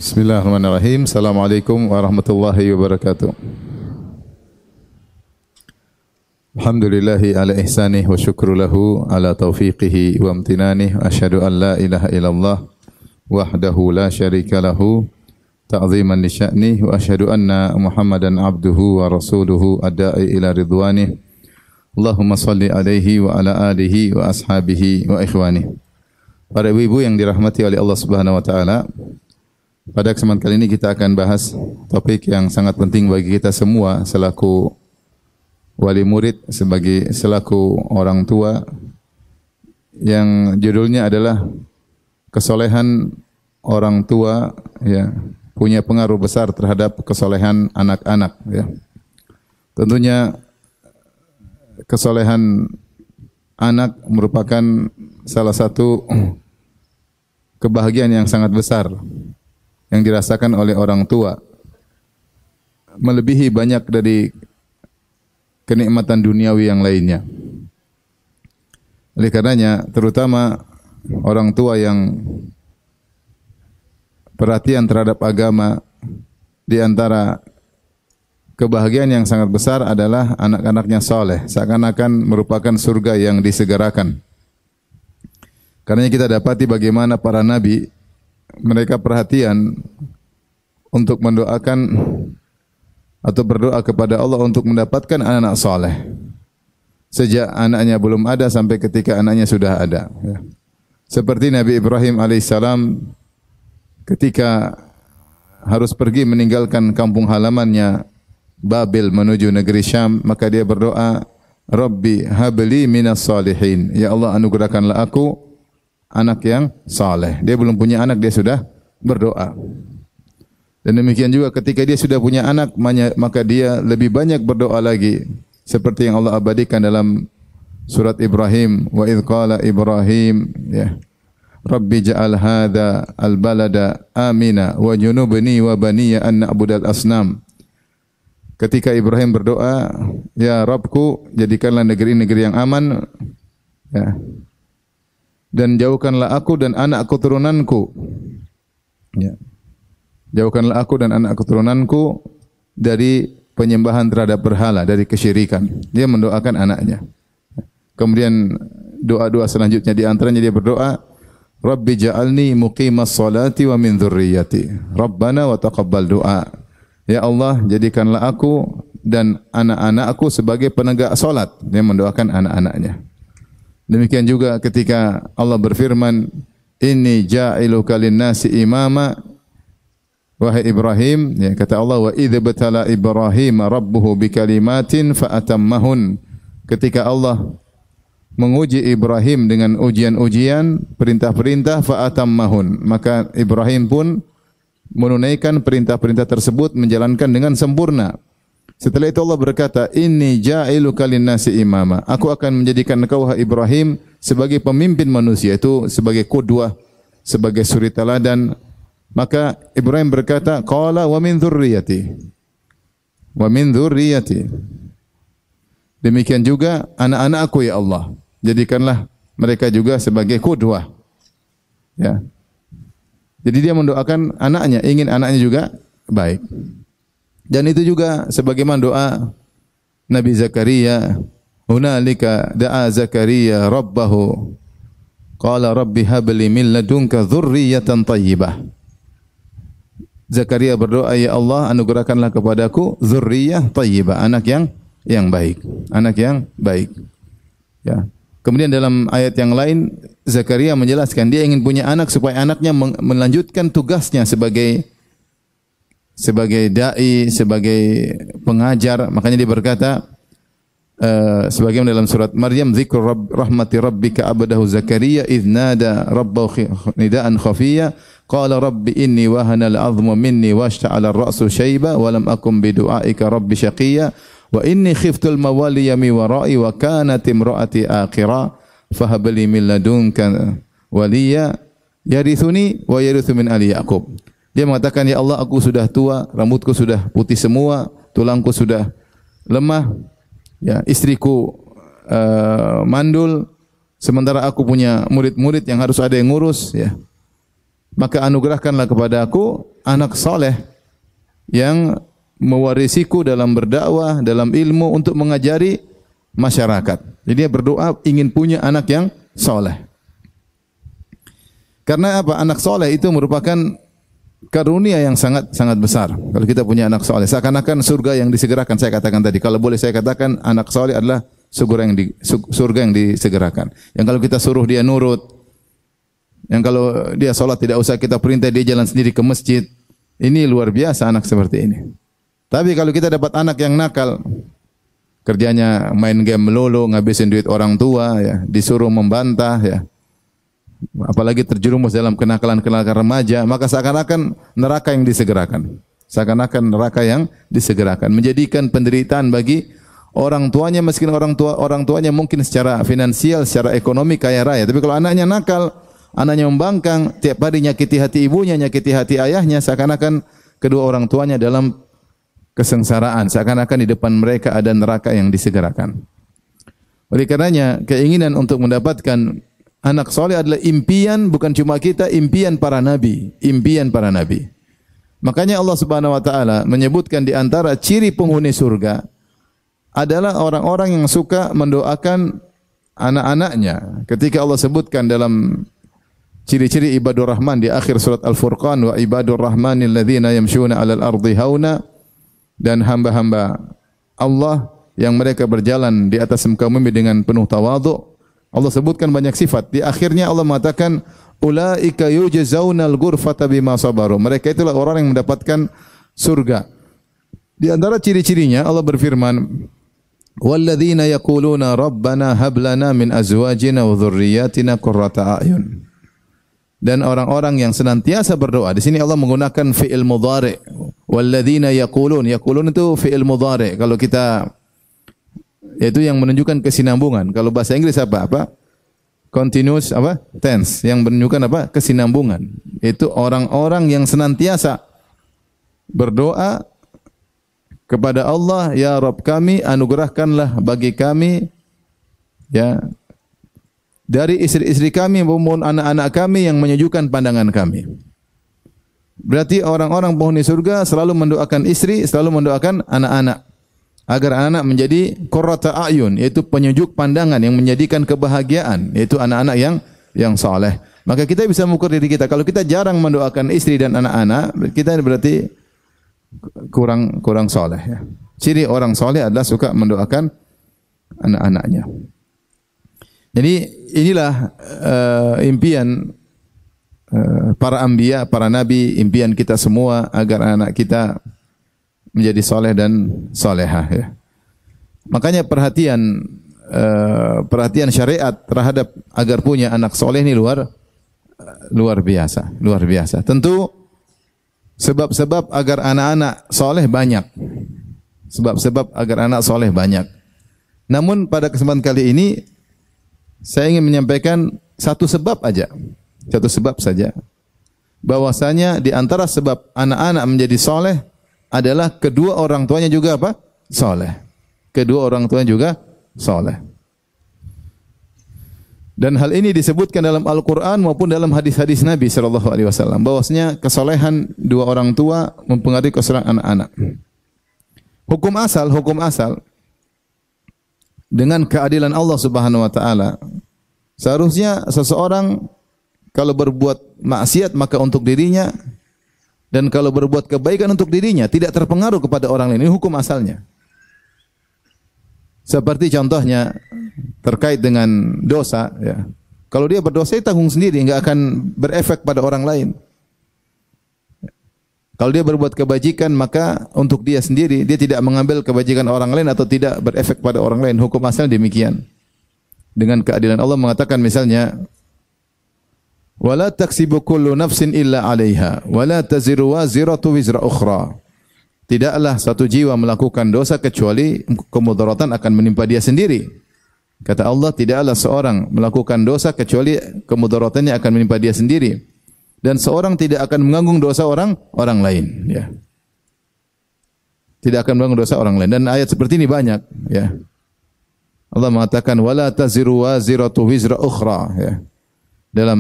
Bismillahirrahmanirrahim. Assalamualaikum warahmatullahi wabarakatuh. Alhamdulillahi ala ihsanih wa syukru lahu ala taufiqihi wa amtinanih. Asyhadu an la ilaha illallah wahdahu la syarika lahu ta'ziman li sya'nih wa asyhadu anna Muhammadan abduhu wa rasuluhu ad-da'i ila ridwanih. Allahumma salli alaihi wa ala alihi wa ashabihi wa ikhwanih. Para ibu-ibu yang dirahmati oleh Allah Subhanahu wa taala, pada kesempatan kali ini kita akan bahas topik yang sangat penting bagi kita semua selaku wali murid, selaku orang tua, yang judulnya adalah kesolehan orang tua, ya, punya pengaruh besar terhadap kesolehan anak-anak, ya. Tentunya kesolehan anak merupakan salah satu kebahagiaan yang sangat besar yang dirasakan oleh orang tua, melebihi banyak dari kenikmatan duniawi yang lainnya. Oleh karenanya, terutama orang tua yang perhatian terhadap agama, di antara kebahagiaan yang sangat besar adalah anak-anaknya saleh, seakan-akan merupakan surga yang disegerakan. Karena kita dapati bagaimana para nabi, mereka perhatian untuk mendoakan atau berdoa kepada Allah untuk mendapatkan anak saleh. Sejak anaknya belum ada sampai ketika anaknya sudah ada. Seperti Nabi Ibrahim alaihissalam ketika harus pergi meninggalkan kampung halamannya Babil menuju negeri Syam, maka dia berdoa, Rabbi habli minas salihin. Ya Allah, anugerahkanlah aku anak yang saleh. Dia belum punya anak, dia sudah berdoa. Dan demikian juga ketika dia sudah punya anak, maka dia lebih banyak berdoa lagi. Seperti yang Allah abadikan dalam surat Ibrahim, wa idh qala Ibrahim, ya, Rabbi ja'al hadha al-balada amina wa junubni wa baniya an na'budal asnam. Ketika Ibrahim berdoa, ya Rabbku, jadikanlah negeri-negeri yang aman, ya, dan jauhkanlah aku dan anak keturunanku, ya, jauhkanlah aku dan anak keturunanku dari penyembahan terhadap berhala, dari kesyirikan. Dia mendoakan anaknya. Kemudian doa-doa selanjutnya, di antaranya dia berdoa, Rabbi ja'alni muqimas salati wa min dzurriyyati. Rabbana wa taqabbal du'a. Ya Allah, jadikanlah aku dan anak-anakku sebagai penegak salat. Dia mendoakan anak-anaknya. Demikian juga ketika Allah berfirman, Inni ja'iluka lin-nasi imama, wahai Ibrahim, ya, kata Allah, wa idz batala Ibrahim rabbuhu bikalimatin fa atammahun. Ketika Allah menguji Ibrahim dengan ujian-ujian, perintah-perintah, fa atammahun, maka Ibrahim pun menunaikan perintah-perintah tersebut, menjalankan dengan sempurna. Setelah itu Allah berkata, Inni ja'iluka lin-nasi imama. Aku akan menjadikan engkau, wahai Ibrahim, sebagai pemimpin manusia, itu sebagai qudwah, sebagai suri teladan. Maka Ibrahim berkata, qala wa min dzurriyyati. Wa min dzurriyyati. Demikian juga anak-anakku, ya Allah, jadikanlah mereka juga sebagai qudwah. Ya. Jadi dia mendoakan anaknya, ingin anaknya juga baik. Dan itu juga sebagaimana doa Nabi Zakaria, hunalika da'a Zakaria rabbahu qala rabbi habli min ladunka dzurriyyatan thayyibah. Zakaria berdoa, ya Allah, anugerahkanlah kepadaku dzurriyyah thayyibah, anak yang baik, anak yang baik. Ya. Kemudian dalam ayat yang lain Zakaria menjelaskan dia ingin punya anak supaya anaknya melanjutkan tugasnya sebagai dai, sebagai pengajar. Makanya dia berkata, sebagaimana dalam surat Maryam, dzikru rahmati rabbika abdahu Zakaria idz nada rabbahu nidaan khafiyya qala rabbi inni wahana al-'azmu minni washta'ala ar-ra'su shayba wa lam akum bi du'aika rabbi shaqiyya wa inni khiftu al-mawaliya min wara'i wa kanat imra'ati aqira fahab li min ladunka waliya yarithuni wa yarithu min ali Yaqub. Dia mengatakan, ya Allah, aku sudah tua, rambutku sudah putih semua, tulangku sudah lemah, ya, istriku mandul, sementara aku punya murid-murid yang harus ada yang ngurus, ya. maka anugerahkanlah kepadaku anak soleh yang mewarisiku dalam berdakwah, dalam ilmu untuk mengajari masyarakat. Jadi dia berdoa ingin punya anak yang soleh. Karena apa? Anak soleh itu merupakan karunia yang sangat besar. Kalau kita punya anak soleh, seakan-akan surga yang disegerakan. Saya katakan tadi, kalau boleh saya katakan, anak soleh adalah surga yang disegerakan. Yang kalau kita suruh dia nurut, yang kalau dia sholat tidak usah kita perintah, dia jalan sendiri ke masjid. Ini luar biasa anak seperti ini. Tapi kalau kita dapat anak yang nakal, kerjanya main game melulu, ngabisin duit orang tua, ya, disuruh membantah, ya, apalagi terjerumus dalam kenakalan-kenakalan remaja, maka seakan-akan neraka yang disegerakan. Seakan-akan neraka yang disegerakan, menjadikan penderitaan bagi orang tuanya, meskipun orang tuanya mungkin secara finansial, secara ekonomi kaya raya, tapi kalau anaknya nakal, anaknya membangkang, tiap hari nyakiti hati ibunya, nyakiti hati ayahnya, seakan-akan kedua orang tuanya dalam kesengsaraan, seakan-akan di depan mereka ada neraka yang disegerakan. Oleh karenanya, keinginan untuk mendapatkan anak soleh adalah impian bukan cuma kita, impian para nabi, impian para nabi. Makanya Allah Subhanahu wa taala menyebutkan di antara ciri penghuni surga adalah orang-orang yang suka mendoakan anak-anaknya. Ketika Allah sebutkan dalam ciri-ciri ibadur rahman di akhir surat Al-Furqan, wa ibadur rahmanil ladzina yamshuna 'alal ardi hauna, dan hamba-hamba Allah yang mereka berjalan di atas muka bumi dengan penuh tawadhu. Allah sebutkan banyak sifat. Di akhirnya Allah mengatakan ulaika yujzaunal ghurfata bima sabaru. Mereka itulah orang yang mendapatkan surga. Di antara ciri-cirinya Allah berfirman, walladzina yaquluna rabbana hab lana min azwajina wa dhurriyyatina qurrata a'yun. Dan orang-orang yang senantiasa berdoa. Di sini Allah menggunakan fi'il mudhari. Walladzina yaqulun. Yaqulun itu fi'il mudhari. Kalau kita, yaitu yang menunjukkan kesinambungan. Kalau bahasa Inggris apa? Continuous tense, yang menunjukkan kesinambungan. Itu orang-orang yang senantiasa berdoa kepada Allah, ya Rabb kami, anugerahkanlah bagi kami, ya, dari istri-istri kami maupun anak-anak kami yang menyejukkan pandangan kami. Berarti orang-orang penghuni surga selalu mendoakan istri, selalu mendoakan anak-anak, agar anak menjadi qurrata a'yun, yaitu penyejuk pandangan yang menjadikan kebahagiaan, yaitu anak-anak yang saleh. Maka kita bisa mengukur diri kita. Kalau kita jarang mendoakan istri dan anak-anak, kita berarti kurang saleh, ya. Ciri orang saleh adalah suka mendoakan anak-anaknya. Jadi inilah impian para anbiya, para nabi, impian kita semua agar anak kita menjadi soleh dan solehah, ya. Makanya perhatian syariat terhadap agar punya anak soleh ini luar biasa. Tentu sebab-sebab agar anak-anak soleh banyak. Sebab-sebab agar anak soleh banyak. Namun pada kesempatan kali ini saya ingin menyampaikan satu sebab saja. Bahwasanya di antara sebab anak-anak menjadi soleh adalah kedua orang tuanya juga soleh. Kedua orang tuanya juga soleh. Dan hal ini disebutkan dalam Al-Quran maupun dalam hadis-hadis Nabi SAW. Bahwasanya kesolehan dua orang tua mempengaruhi kesolehan anak-anak. Hukum asal dengan keadilan Allah Subhanahu wa taala, seharusnya seseorang kalau berbuat maksiat maka untuk dirinya, dan kalau berbuat kebaikan untuk dirinya, tidak terpengaruh kepada orang lain. Ini hukum asalnya. Seperti contohnya terkait dengan dosa, ya. Kalau dia berdosa, dia tanggung sendiri, enggak akan berefek pada orang lain. Kalau dia berbuat kebajikan, maka untuk dia sendiri, dia tidak mengambil kebajikan orang lain atau tidak berefek pada orang lain. Hukum asalnya demikian. Dengan keadilan Allah mengatakan misalnya, wala taksibu kullu nafsin illa 'alaiha wala taziru waziratu wizra ukhra. Tidaklah satu jiwa melakukan dosa kecuali kemudaratan akan menimpa dia sendiri. Kata Allah, tidaklah seorang melakukan dosa kecuali kemudaratannya akan menimpa dia sendiri. Dan seorang tidak akan menanggung dosa orang lain, ya. Tidak akan menanggung dosa orang lain. Dan ayat seperti ini banyak, ya. Allah mengatakan wala taziru waziratu wizra ukhra, ya. Dalam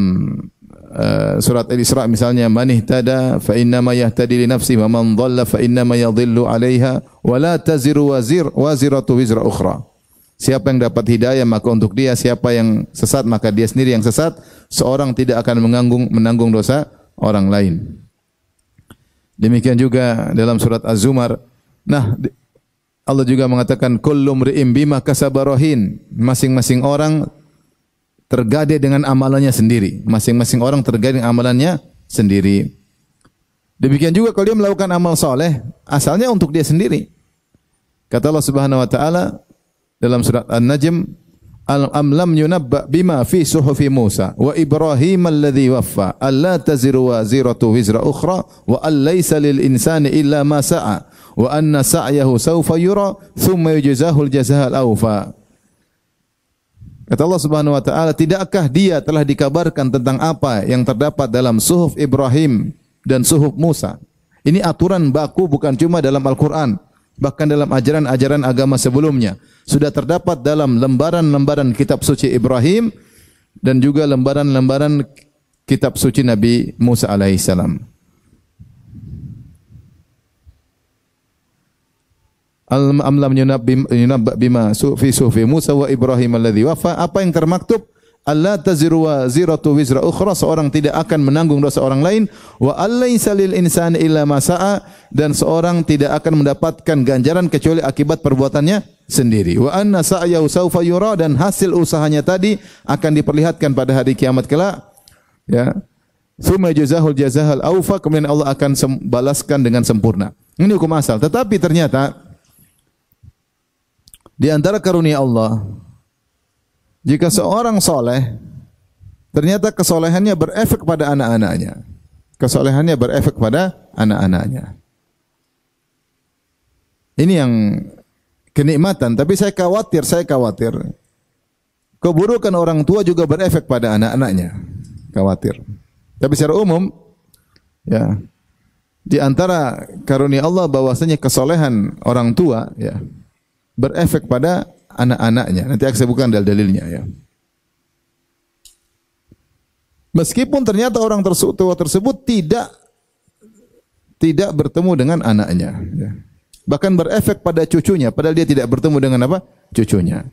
surat Al-Isra misalnya, man ihtada fa innama yahtadi li nafsi wa man dhalla fa innama yadhillu 'alaiha wa la taziru waziratu wizra ukhra. Siapa yang dapat hidayah maka untuk dia, siapa yang sesat maka dia sendiri yang sesat. Seorang tidak akan menanggung dosa orang lain. Demikian juga dalam surat Az-Zumar. Nah, Allah juga mengatakan kullu mri'in bima kasaba rahin. Masing-masing orang tergadai dengan amalannya sendiri. Masing-masing orang tergadai dengan amalannya sendiri. Demikian juga kalau dia melakukan amal soleh, asalnya untuk dia sendiri. Kata Allah Subhanahu wa taala dalam surat An-Najm, am lam yunabba bima fi suhufi Musa wa Ibrahim alladhi waffa alla taziru waziratu wizra ukhra wa an laysa lil insani illa ma sa'a wa anna sa'yahu sawfa yura thumma yujzahu al-jazaa al-awfa. Kata Allah Subhanahu wa taala, tidakkah dia telah dikabarkan tentang apa yang terdapat dalam suhuf Ibrahim dan suhuf Musa? Ini aturan baku bukan cuma dalam Al-Qur'an, bahkan dalam ajaran-ajaran agama sebelumnya. Sudah terdapat dalam lembaran-lembaran kitab suci Ibrahim dan juga lembaran-lembaran kitab suci Nabi Musa alaihissalam. Am lam yunabba bima fi sufi Musa wa Ibrahim alladhi wafa. Apa yang termaktub? Allah taziru waziratu wizra ukhra, seorang tidak akan menanggung dosa orang lain, wa allaysa lil insani illa ma sa'a, dan seorang tidak akan mendapatkan ganjaran kecuali akibat perbuatannya sendiri. Wa anna sa'yahu sawfa yura, dan hasil usahanya tadi akan diperlihatkan pada hari kiamat kelak. Ya. Tsumma yujzahul jazaa'al awfa, kemudian Allah akan balaskan dengan sempurna. Ini hukum asal. Tetapi ternyata di antara karunia Allah, jika seorang soleh, ternyata kesolehannya berefek pada anak-anaknya. Kesolehannya berefek pada anak-anaknya. Ini yang kenikmatan, tapi saya khawatir. Keburukan orang tua juga berefek pada anak-anaknya. Khawatir. Tapi secara umum, ya, di antara karunia Allah bahwasanya kesolehan orang tua, ya, berefek pada anak-anaknya. Nanti saya sebutkan dalil-dalilnya, ya. Meskipun ternyata orang tua tersebut tidak bertemu dengan anaknya, ya. Bahkan berefek pada cucunya, padahal dia tidak bertemu dengan apa? Cucunya.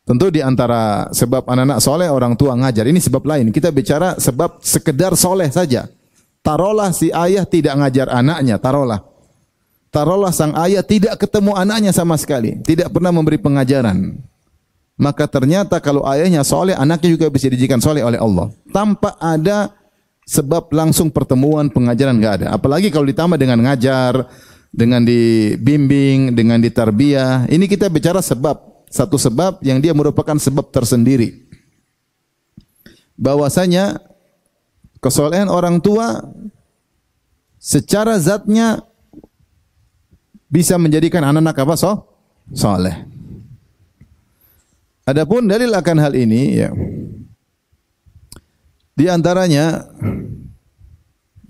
Tentu di antara sebab anak-anak soleh orang tua ngajar. Ini sebab lain. Kita bicara sebab sekedar soleh saja. Taruhlah si ayah tidak ngajar anaknya, Taruhlah sang ayah tidak ketemu anaknya sama sekali, tidak pernah memberi pengajaran. Maka ternyata kalau ayahnya soleh, anaknya juga bisa dijadikan soleh oleh Allah. Tanpa ada sebab langsung pertemuan pengajaran, enggak ada. Apalagi kalau ditambah dengan ngajar, dengan dibimbing, dengan ditarbiyah. Ini kita bicara sebab, satu sebab yang dia merupakan sebab tersendiri. Bahwasanya kesolehan orang tua secara zatnya bisa menjadikan anak-anak apa? Soleh. Adapun dalil akan hal ini, ya, di antaranya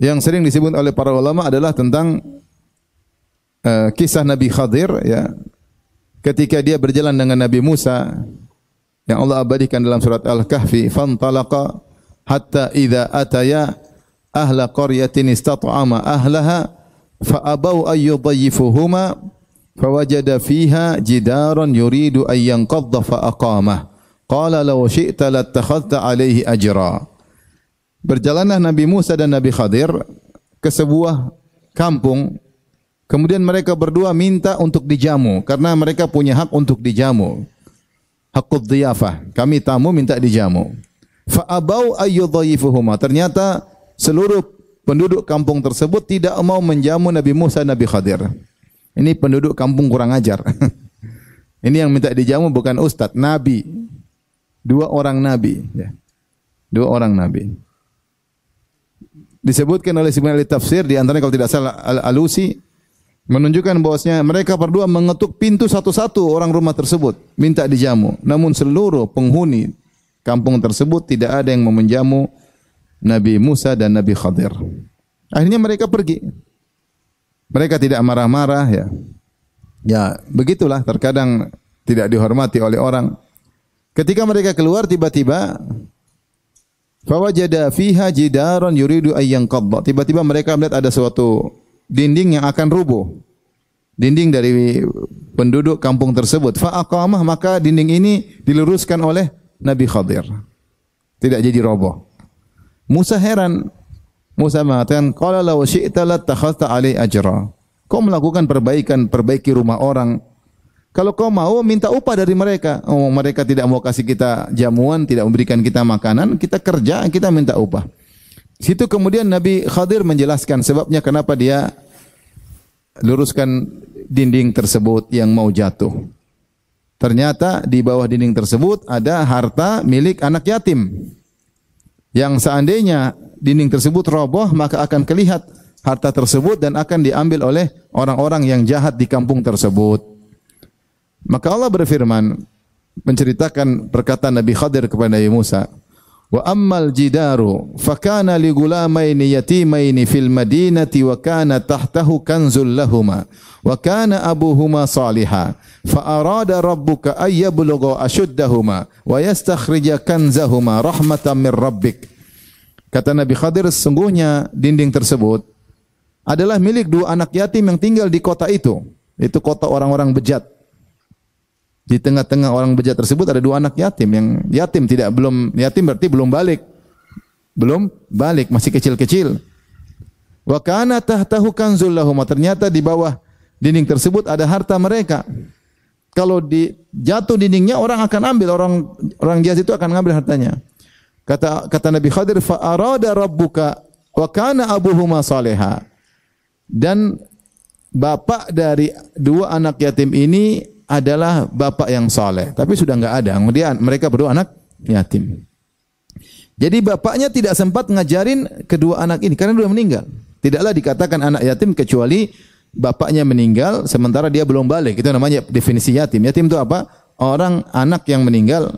yang sering disebut oleh para ulama adalah tentang kisah Nabi Khadir, ya, ketika dia berjalan dengan Nabi Musa yang Allah abadikan dalam surat Al-Kahfi, fantalaqa hatta idza ataya ahla qaryatin istat'ama ahlaha fa'abau ayyudayyifuhuma fawajada fiha jidaran yuridu an yanqadha fa'aqamah qala law syi'ta lattakhadhta alaihi ajra. Berjalanlah Nabi Musa dan Nabi Khadir ke sebuah kampung, kemudian mereka berdua minta untuk dijamu karena mereka punya hak untuk dijamu, haqqud dhiyafah, kami tamu minta dijamu. Fa'abau ayyudayyifuhuma, ternyata seluruh penduduk kampung tersebut tidak mau menjamu Nabi Musa dan Nabi Khadir. Ini penduduk kampung kurang ajar. Ini yang minta dijamu bukan ustadz, nabi. Dua orang nabi, ya. Dua orang nabi. Disebutkan oleh sebagian ahli tafsir, di antaranya kalau tidak salah Al-Alusi, menunjukkan bahwasanya mereka berdua mengetuk pintu satu-satu orang rumah tersebut minta dijamu. Namun seluruh penghuni kampung tersebut tidak ada yang mau menjamu Nabi Musa dan Nabi Khadir. Akhirnya mereka pergi. Mereka tidak marah-marah, ya. Ya, begitulah terkadang tidak dihormati oleh orang. Ketika mereka keluar, tiba-tiba Fawajada fiha jidaran yuridu ayyan qadda. Tiba-tiba mereka melihat ada suatu dinding yang akan rubuh. Dinding dari penduduk kampung tersebut. Fa aqamah, maka dinding ini diluruskan oleh Nabi Khadir. Tidak jadi roboh. Musa heran. Musa mengatakan, qala law syi'ta lattakhadhta 'alai ajra. Kau melakukan perbaikan, perbaiki rumah orang. Kalau kau mau minta upah dari mereka. Oh, mereka tidak mau kasih kita jamuan, tidak memberikan kita makanan, kita kerja, kita minta upah. Situ kemudian Nabi Khadir menjelaskan sebabnya kenapa dia luruskan dinding tersebut yang mau jatuh. Ternyata di bawah dinding tersebut ada harta milik anak yatim. Yang seandainya dinding tersebut roboh, maka akan kelihatan harta tersebut dan akan diambil oleh orang-orang yang jahat di kampung tersebut. Maka Allah berfirman menceritakan perkataan Nabi Khadir kepada Nabi Musa, "Wa ammal jidaru fakana li gulamaini yatimaini fil madinati wa kana tahtahu kanzul lahumā wa kana abuhuma shalihan fa arada rabbuka ay yablugha ashuddahuma wa yastakhrija kanzahuma rahmatan min rabbik." Kata Nabi Khadir, sesungguhnya dinding tersebut adalah milik dua anak yatim yang tinggal di kota itu. Itu kota orang-orang bejat. Di tengah-tengah orang bejat tersebut ada dua anak yatim yang yatim berarti belum balik, masih kecil-kecil. Wa kana tahtahu kanzul lahum, ternyata di bawah dinding tersebut ada harta mereka. Kalau jatuh dindingnya orang akan ambil, orang jahat itu akan ngambil hartanya. Kata Nabi Khadir, fa arada rabbuka wa kana abuhuma shaliha. Dan bapak dari dua anak yatim ini adalah bapak yang saleh, tapi sudah enggak ada. Kemudian mereka berdua anak yatim. Jadi bapaknya tidak sempat ngajarin kedua anak ini karena sudah meninggal. Tidaklah dikatakan anak yatim kecuali bapaknya meninggal sementara dia belum balik. Itu namanya definisi yatim. Yatim itu apa? Anak yang meninggal,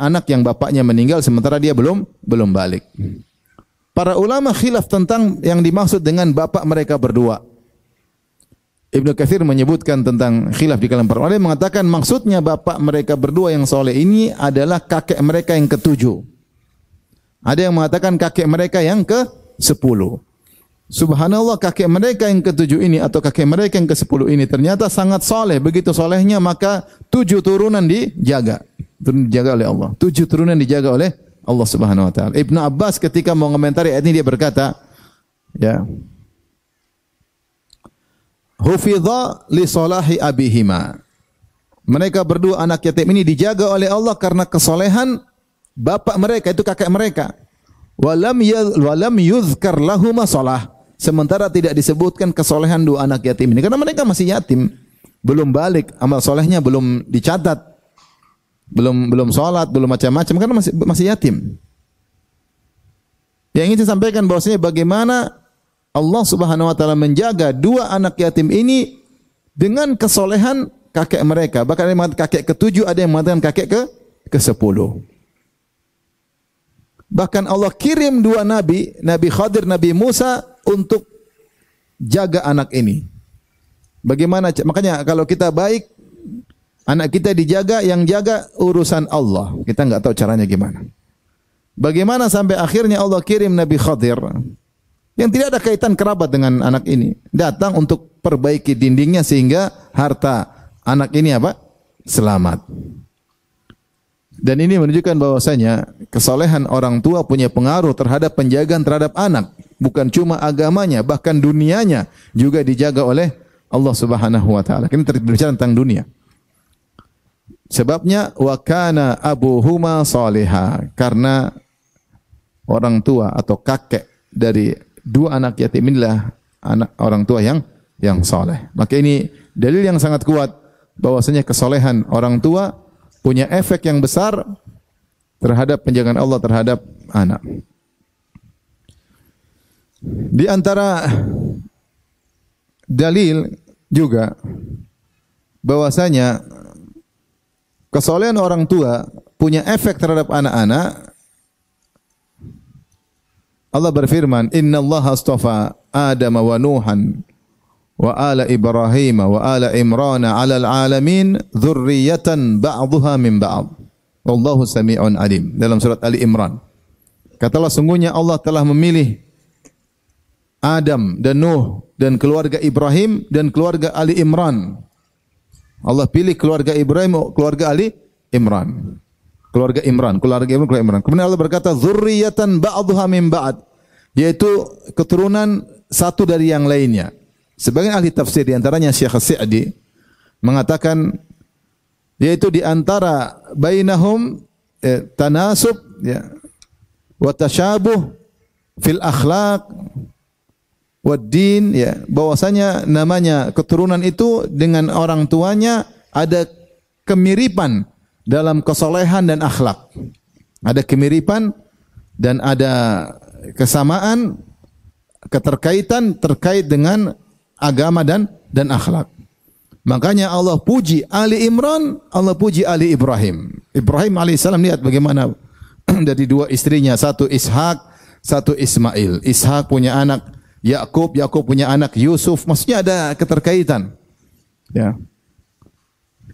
anak yang bapaknya meninggal sementara dia belum balik. Para ulama khilaf tentang yang dimaksud dengan bapak mereka berdua. Ibnu Katsir menyebutkan tentang khilaf di kalangan para ulama, mengatakan maksudnya bapak mereka berdua yang soleh ini adalah kakek mereka yang ketujuh. Ada yang mengatakan kakek mereka yang ke-10. Subhanallah, kakek mereka yang ketujuh ini atau kakek mereka yang ke-10 ini ternyata sangat soleh. Begitu solehnya maka 7 turunan dijaga oleh Allah. 7 turunan dijaga oleh Allah Subhanahu wa taala. Ibnu Abbas ketika mau mengomentari ayat ini dia berkata, ya, hufidha li salahi abihima. Mereka berdua anak yatim ini dijaga oleh Allah karena kesolehan bapak mereka, itu kakek mereka. Walam yuzkar lahuma salah. Sementara tidak disebutkan kesolehan dua anak yatim ini karena mereka masih yatim, belum balik, amal solehnya belum dicatat, belum salat, belum macam-macam karena masih yatim. Yang ingin saya sampaikan bahwasanya bagaimana Allah Subhanahu wa taala menjaga dua anak yatim ini dengan kesolehan kakek mereka. Bahkan ada yang mengatakan kakek ke-7, ada yang mengatakan kakek ke-10. Bahkan Allah kirim dua nabi, Nabi Khadir, Nabi Musa untuk jaga anak ini. Bagaimana? Makanya kalau kita baik, anak kita dijaga, yang jaga urusan Allah. Kita enggak tahu caranya gimana. Bagaimana sampai akhirnya Allah kirim Nabi Khadir yang tidak ada kaitan kerabat dengan anak ini, datang untuk perbaiki dindingnya sehingga harta anak ini selamat. Dan ini menunjukkan bahwasanya kesolehan orang tua punya pengaruh terhadap penjagaan terhadap anak, bukan cuma agamanya, bahkan dunianya juga dijaga oleh Allah Subhanahu wa taala. Ini berbicara tentang dunia. Sebabnya wa kana abuhuma shaliha, karena orang tua atau kakek dari dua anak yatim inilah anak orang tua yang saleh. Maka ini dalil yang sangat kuat bahwasanya kesolehan orang tua punya efek yang besar terhadap penjagaan Allah terhadap anak. Di antara dalil juga bahwasanya kesolehan orang tua punya efek terhadap anak-anak. Allah berfirman, "Inna Allah astafa Adam wa Nuhan wa ala Ibrahim wa ala Imran 'alal 'alamin dzurriyyatan ba'dhuha min ba'd. Wallahu samii'un 'alim." Dalam surat Ali Imran. Kata Allah, sungguhnya Allah telah memilih Adam dan Nuh dan keluarga Ibrahim dan keluarga Ali Imran. Allah pilih keluarga Ibrahim, keluarga Ali Imran. Keluarga Imran. Kemudian Allah berkata, dzurriyyatan ba'dhuha min ba'd, yaitu keturunan satu dari yang lainnya. Sebagian ahli tafsir di antaranya Syekh As-Sa'di mengatakan yaitu di antara bainahum tanasub ya wa tasyabuh fil akhlaq wad din, ya, bahwasanya namanya keturunan itu dengan orang tuanya ada kemiripan dalam kesolehan dan akhlak. Ada kemiripan dan ada kesamaan, keterkaitan terkait dengan agama dan akhlak. Makanya Allah puji Ali Imran, Allah puji Ali Ibrahim. Ibrahim alaihissalam, lihat bagaimana dari dua istrinya, satu Ishak, satu Ismail. Ishak punya anak Yakub, Yakub punya anak Yusuf. Maksudnya ada keterkaitan. Ya.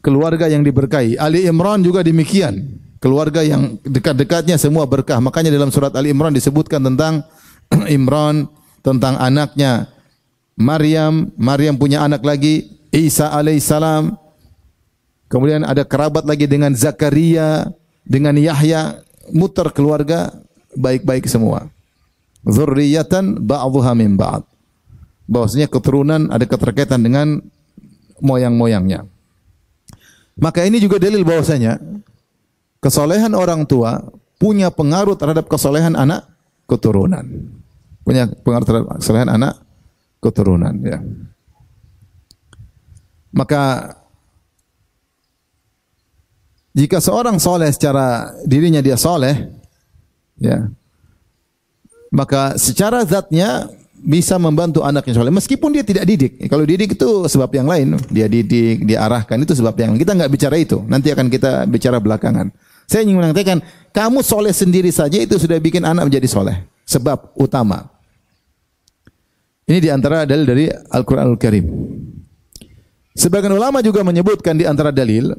Keluarga yang diberkahi. Ali Imran juga demikian. Keluarga yang dekat-dekatnya semua berkah. Makanya dalam surat Ali Imran disebutkan tentang Imran, tentang anaknya Maryam. Maryam punya anak lagi, Isa alaihissalam. Kemudian ada kerabat lagi dengan Zakaria, dengan Yahya. Muter keluarga baik-baik semua. Dzurriyyatan ba'dhuha min ba'd. Bahwasanya keturunan ada keterkaitan dengan moyang-moyangnya. Maka ini juga dalil bahwasanya kesolehan orang tua punya pengaruh terhadap kesolehan anak keturunan. Punya pengaruh terhadap kesolehan anak keturunan, ya. Maka jika seorang soleh secara dirinya dia soleh, ya, maka secara zatnya bisa membantu anaknya soleh, meskipun dia tidak didik. Kalau didik itu sebab yang lain, dia didik, dia arahkan, itu sebab yang lain. Kita nggak bicara itu, nanti akan kita bicara belakangan. Saya ingin mengatakan, kamu soleh sendiri saja itu sudah bikin anak menjadi soleh. Sebab utama. Ini diantara dalil dari Al-Quranul Karim. Sebagian ulama juga menyebutkan di antara dalil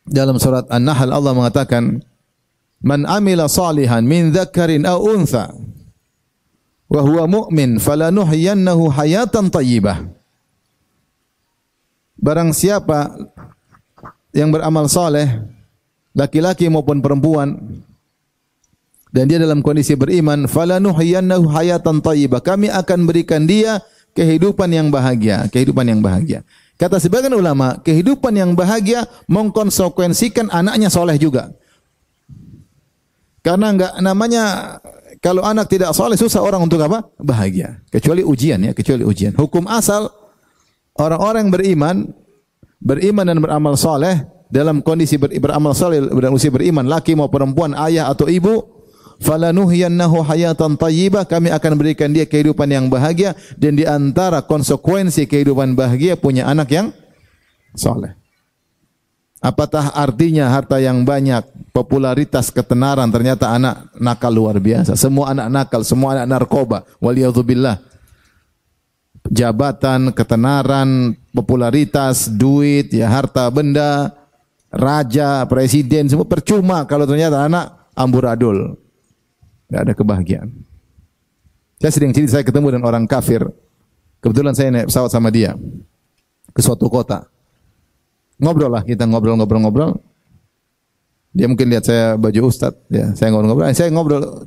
dalam surat An-Nahl, Allah mengatakan, man amila salihan min dzakarin aw untha wa huwa mu'min falanuhyiyannahu hayatan thayyibah. Barang siapa yang beramal saleh, laki-laki maupun perempuan, dan dia dalam kondisi beriman, falanuhyiyannahu hayatan thayyibah, kami akan berikan dia kehidupan yang bahagia, kehidupan yang bahagia. Kata sebagian ulama, kehidupan yang bahagia mengkonsekuensikan anaknya soleh juga. Karena enggak namanya, kalau anak tidak soleh susah orang untuk apa? Bahagia. Kecuali ujian, ya, kecuali ujian. Hukum asal orang-orang yang beriman dan beramal soleh, dalam kondisi beramal soleh dan usia beriman, laki maupun perempuan, ayah atau ibu, falanuhyiyannahu hayatan thayyibah, kami akan berikan dia kehidupan yang bahagia. Dan di antara konsekuensi kehidupan bahagia punya anak yang soleh. Apatah artinya harta yang banyak, popularitas, ketenaran, ternyata anak nakal luar biasa. Semua anak nakal, semua anak narkoba, waliyadzubillah. Jabatan, ketenaran, popularitas, duit, ya, harta benda, raja, presiden, semua percuma kalau ternyata anak amburadul. Tidak ada kebahagiaan. Saya sering cerita, saya ketemu dengan orang kafir. Kebetulan saya naik pesawat sama dia ke suatu kota. Ngobrol lah, kita ngobrol. Dia mungkin lihat saya baju ustadz, ya, saya ngobrol. Saya ngobrol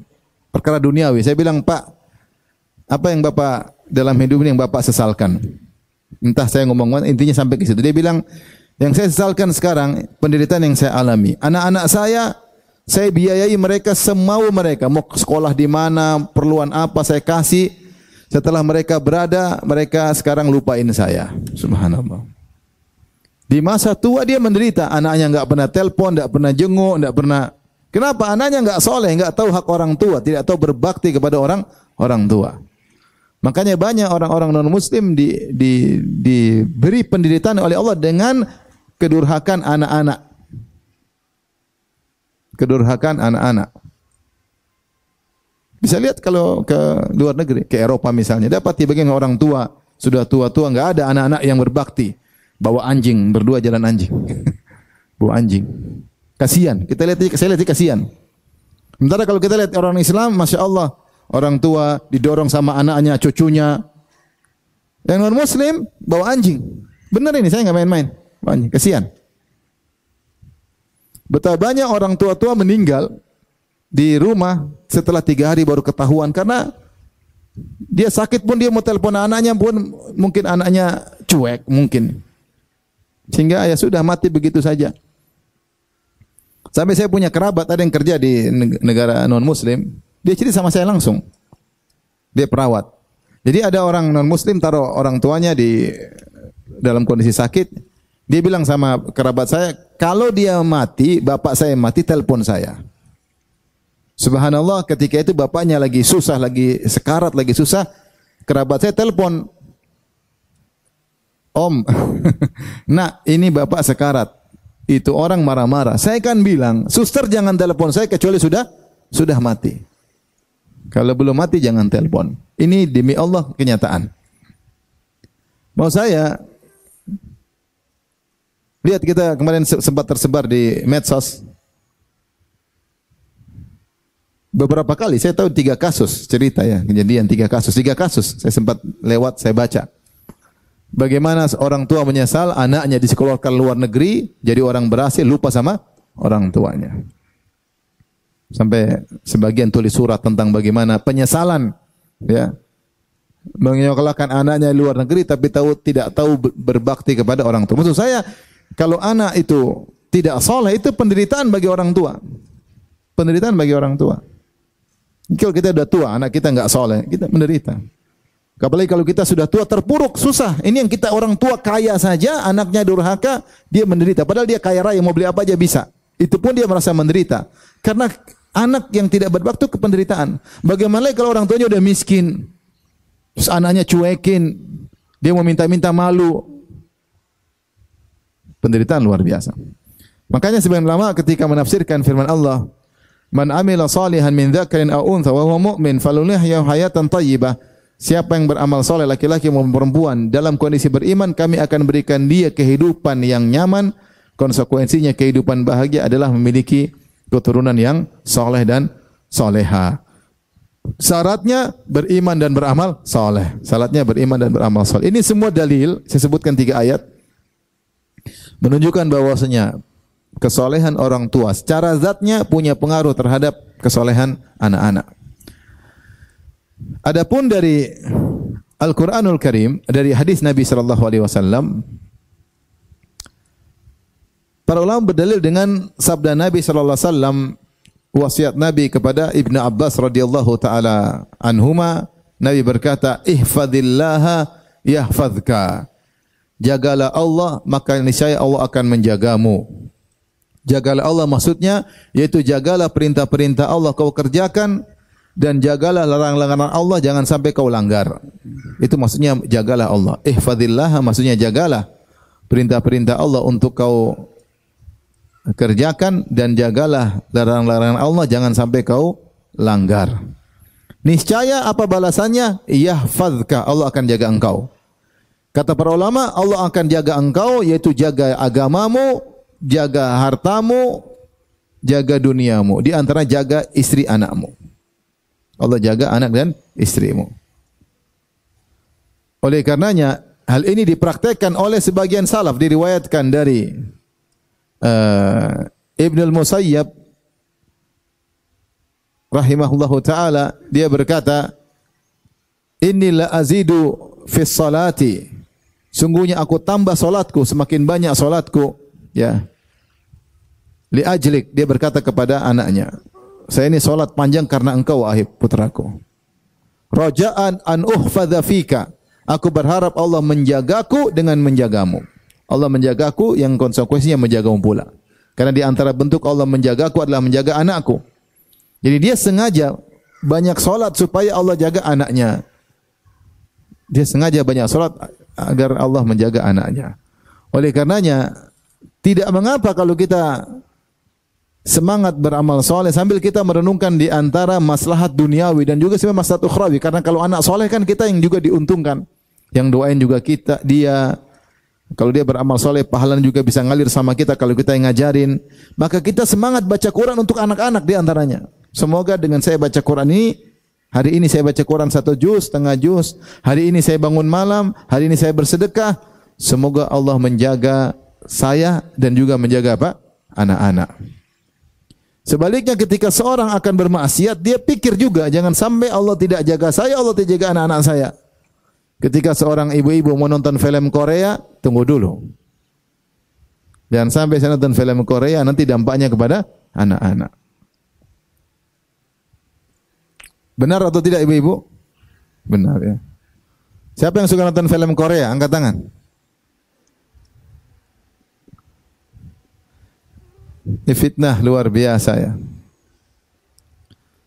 perkara duniawi. Saya bilang, Pak, apa yang Bapak dalam hidup ini yang Bapak sesalkan? Entah saya ngomong, intinya sampai ke situ. Dia bilang, yang saya sesalkan sekarang penderitaan yang saya alami. Anak-anak saya biayai mereka semau mereka, mau sekolah di mana, perluan apa saya kasih. Setelah mereka berada, mereka sekarang lupain saya. Subhanallah. Di masa tua dia menderita, anaknya enggak pernah telepon, enggak pernah jenguk, enggak pernah. Kenapa? Anaknya enggak soleh, enggak tahu hak orang tua, tidak tahu berbakti kepada orang tua. Makanya banyak orang-orang non-muslim diberi penderitaan oleh Allah dengan kedurhakan anak-anak. Kedurhakan anak-anak. Bisa lihat kalau ke luar negeri, ke Eropa misalnya, dapat tiba-tiba orang tua, sudah tua-tua, enggak ada anak-anak yang berbakti. Bawa anjing, berdua jalan anjing. Bawa anjing. Kasihan. Saya lihat kasihan. Sementara kalau kita lihat orang Islam, Masya Allah, orang tua didorong sama anaknya, cucunya. Yang non Muslim bawa anjing. Benar ini, saya nggak main-main. Bawa anjing, kesian. Betapa banyak orang tua-tua meninggal di rumah setelah 3 hari baru ketahuan karena dia sakit pun dia mau telepon anaknya pun mungkin anaknya cuek mungkin. Sehingga ya sudah mati begitu saja. Sampai saya punya kerabat ada yang kerja di negara non muslim, dia cerita sama saya langsung. Dia perawat. Jadi ada orang non muslim taruh orang tuanya di dalam kondisi sakit, dia bilang sama kerabat saya, kalau dia mati, bapak saya mati, telepon saya. Subhanallah, ketika itu bapaknya lagi susah, lagi sekarat, lagi susah, kerabat saya telepon, Om, nah ini bapak sekarat. Itu orang marah-marah. Saya kan bilang, suster jangan telepon saya kecuali sudah mati. Kalau belum mati jangan telepon. Ini demi Allah kenyataan. Mau saya lihat kita kemarin sempat tersebar di medsos. Beberapa kali saya tahu 3 kasus cerita ya, kejadian 3 kasus saya sempat lewat, saya baca. Bagaimana orang tua menyesal anaknya disekolahkan luar negeri, jadi orang berhasil lupa sama orang tuanya. Sampai sebagian tulis surat tentang bagaimana penyesalan ya. Menyekolahkan anaknya luar negeri tapi tidak tahu berbakti kepada orang tua. Maksud saya kalau anak itu tidak saleh itu penderitaan bagi orang tua. Penderitaan bagi orang tua. Kalau kita sudah tua, anak kita enggak saleh, kita menderita. Apalagi kalau kita sudah tua terpuruk, susah. Ini yang kita orang tua kaya saja, anaknya durhaka, dia menderita. Padahal dia kaya raya, mau beli apa aja bisa. Itu pun dia merasa menderita. Karena anak yang tidak berbakti ke penderitaan. Bagaimana kalau orang tuanya udah miskin, terus anaknya cuekin, dia mau minta-minta malu. Penderitaan luar biasa. Makanya sebagian ulama ketika menafsirkan firman Allah, "Man amila salihan min dzakarin aw untha wa huwa mu'min faluhyahya hayatan thayyibah." Siapa yang beramal soleh laki-laki maupun perempuan dalam kondisi beriman, kami akan berikan dia kehidupan yang nyaman. Konsekuensinya kehidupan bahagia adalah memiliki keturunan yang soleh dan soleha. Syaratnya beriman dan beramal soleh. Syaratnya beriman dan beramal soleh. Ini semua dalil, saya sebutkan 3 ayat, menunjukkan bahwasanya kesolehan orang tua secara zatnya punya pengaruh terhadap kesolehan anak-anak. Adapun dari Al-Qur'anul Karim, dari hadis Nabi sallallahu alaihi wasallam, para ulama berdalil dengan sabda Nabi sallallahu alaihi wasallam, wasiat Nabi kepada Ibnu Abbas radhiyallahu taala anhuma. Nabi berkata, "Ihfadzillaha yahfadzka." Jagalah Allah, maka niscaya Allah akan menjagamu. Jagalah Allah maksudnya yaitu jagalah perintah-perintah Allah kau kerjakan, dan jagalah larangan-larangan Allah, jangan sampai kau langgar. Itu maksudnya jagalah Allah. Ihfadzillah maksudnya jagalah perintah-perintah Allah untuk kau kerjakan, dan jagalah larangan-larangan Allah, jangan sampai kau langgar. Niscaya apa balasannya? Yahfadzka, Allah akan jaga engkau. Kata para ulama, Allah akan jaga engkau yaitu jaga agamamu, jaga hartamu, jaga duniamu, di antara jaga istri anakmu. Allah jaga anak dan istrimu. Oleh karenanya, hal ini dipraktekkan oleh sebagian salaf, diriwayatkan dari Ibnu al-Musayyab rahimahullahu taala, dia berkata, "Inni la azidu fi salati." Sungguhnya aku tambah salatku, semakin banyak salatku, ya. Li ajlik, dia berkata kepada anaknya, saya ini salat panjang karena engkau wahai putraku. Raja'an an uhfadza fika. Aku berharap Allah menjagaku dengan menjagamu. Allah menjagaku yang konsekuensinya menjagamu pula. Karena di antara bentuk Allah menjagaku adalah menjaga anakku. Jadi dia sengaja banyak salat supaya Allah jaga anaknya. Dia sengaja banyak salat agar Allah menjaga anaknya. Oleh karenanya tidak mengapa kalau kita semangat beramal soleh sambil kita merenungkan di antara maslahat duniawi dan juga sebenarnya maslahat ukhrawi. Karena kalau anak soleh kan kita yang juga diuntungkan, yang doain juga kita, dia. Kalau dia beramal soleh, pahalanya juga bisa ngalir sama kita kalau kita yang ngajarin. Maka kita semangat baca Quran untuk anak-anak di antaranya. Semoga dengan saya baca Quran ini, hari ini saya baca Quran 1 juz, setengah juz, hari ini saya bangun malam, hari ini saya bersedekah, semoga Allah menjaga saya dan juga menjaga apa? Anak-anak. Sebaliknya ketika seorang akan bermaksiat, dia pikir juga jangan sampai Allah tidak jaga saya, Allah tidak jaga anak-anak saya. Ketika seorang ibu-ibu mau nonton film Korea, tunggu dulu. Jangan sampai saya nonton film Korea nanti dampaknya kepada anak-anak. Benar atau tidak ibu-ibu? Benar ya. Siapa yang suka nonton film Korea? Angkat tangan. Ini fitnah luar biasa ya.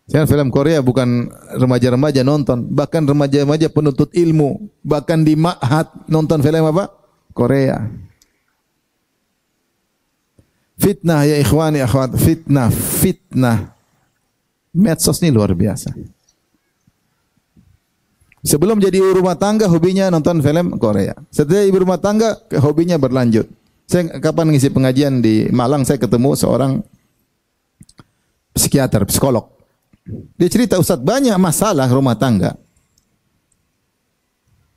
Sekarang film Korea bukan remaja-remaja nonton, bahkan remaja-remaja penuntut ilmu, bahkan di ma'had nonton film apa? Korea. Fitnah ya ikhwani akhwat, fitnah. Medsos ini luar biasa. Sebelum jadi ibu rumah tangga, hobinya nonton film Korea. Setelah ibu rumah tangga, hobinya berlanjut. Saya kapan ngisi pengajian di Malang, saya ketemu seorang psikiater, psikolog. Dia cerita, Ustaz, banyak masalah rumah tangga.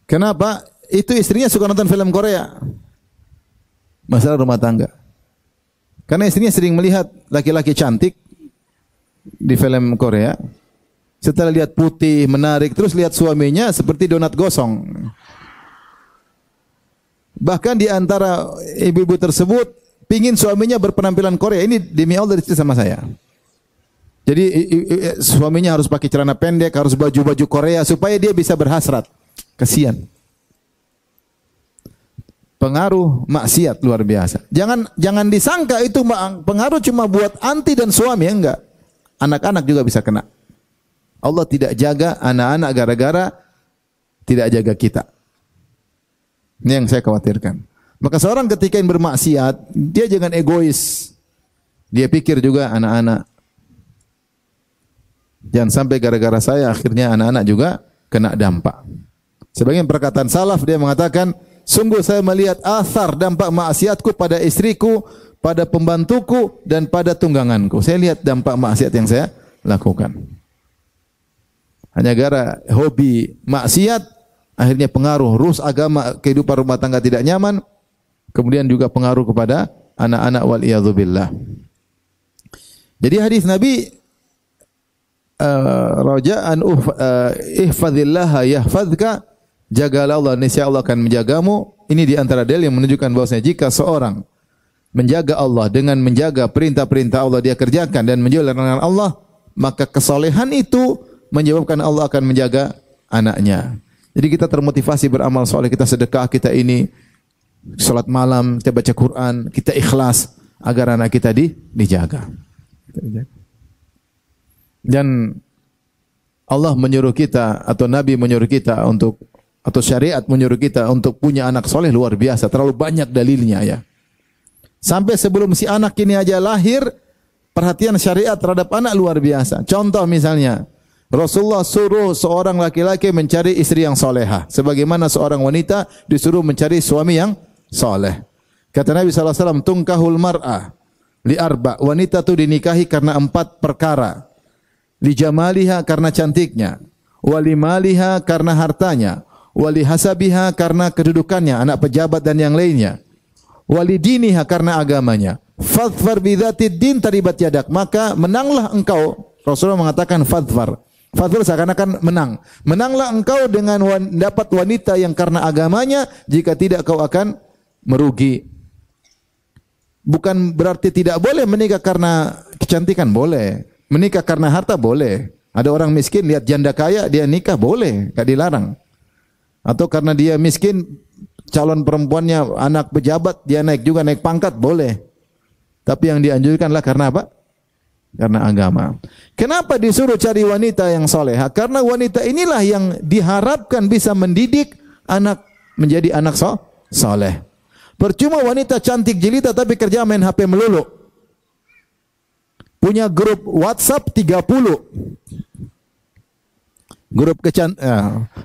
Kenapa? Itu istrinya suka nonton film Korea. Masalah rumah tangga. Karena istrinya sering melihat laki-laki cantik di film Korea. Setelah lihat putih, menarik, terus lihat suaminya seperti donat gosong. Bahkan di antara ibu-ibu tersebut pingin suaminya berpenampilan Korea. Ini demi Allah cerita sama saya. Jadi suaminya harus pakai celana pendek, harus baju-baju Korea supaya dia bisa berhasrat. Kasihan. Pengaruh maksiat luar biasa. Jangan disangka itu pengaruh cuma buat anti dan suami, enggak. Anak-anak juga bisa kena. Allah tidak jaga anak-anak gara-gara tidak jaga kita. Ini yang saya khawatirkan. Maka seorang ketika yang bermaksiat, dia jangan egois. Dia pikir juga anak-anak. Jangan sampai gara-gara saya akhirnya anak-anak juga kena dampak. Sebagian perkataan salaf dia mengatakan, sungguh saya melihat athar dampak maksiatku pada istriku, pada pembantuku dan pada tungganganku. Saya lihat dampak maksiat yang saya lakukan. Hanya gara hobi maksiat akhirnya pengaruh rus agama, kehidupan rumah tangga tidak nyaman, kemudian juga pengaruh kepada anak-anak wal iyadzubillah. Jadi hadis Nabi raja'an ihfazillaha yahfazka, jagalah Allah niscaya Allah akan menjagamu. Ini di antara dalil yang menunjukkan bahwasanya jika seorang menjaga Allah dengan menjaga perintah-perintah Allah dia kerjakan dan menjauhi larangan Allah, maka kesolehan itu menyebabkan Allah akan menjaga anaknya. Jadi kita termotivasi beramal soleh, kita sedekah, kita ini salat malam, kita baca Quran, kita ikhlas agar anak kita dijaga. Dan Allah menyuruh kita atau Nabi menyuruh kita untuk, atau syariat menyuruh kita untuk punya anak soleh luar biasa, terlalu banyak dalilnya ya. Sampai sebelum si anak ini aja lahir, perhatian syariat terhadap anak luar biasa. Contoh misalnya, Rasulullah suruh seorang laki-laki mencari istri yang solehah, sebagaimana seorang wanita disuruh mencari suami yang soleh. Kata Nabi SAW, tungkahul mar'ah li arba, wanita itu dinikahi karena 4 perkara. Li jamaliha karena cantiknya, wali maliha karena hartanya, wali hasabiha karena kedudukannya, anak pejabat dan yang lainnya, wali diniha karena agamanya. Fadfar bidzatid din taribat yadak, maka menanglah engkau. Rasulullah mengatakan fadfar. Fadfar seakan-akan menang. Menanglah engkau dengan dapat wanita yang karena agamanya, jika tidak kau akan merugi. Bukan berarti tidak boleh menikah karena kecantikan, boleh. Menikah karena harta boleh. Ada orang miskin lihat janda kaya dia nikah boleh, enggak dilarang. Atau karena dia miskin calon perempuannya anak pejabat dia naik juga, naik pangkat boleh. Tapi yang dianjurkanlah karena apa? Karena agama. Kenapa disuruh cari wanita yang soleha? Karena wanita inilah yang diharapkan bisa mendidik anak menjadi anak soleh. Percuma wanita cantik jelita tapi kerja main HP melulu. Punya grup WhatsApp 30.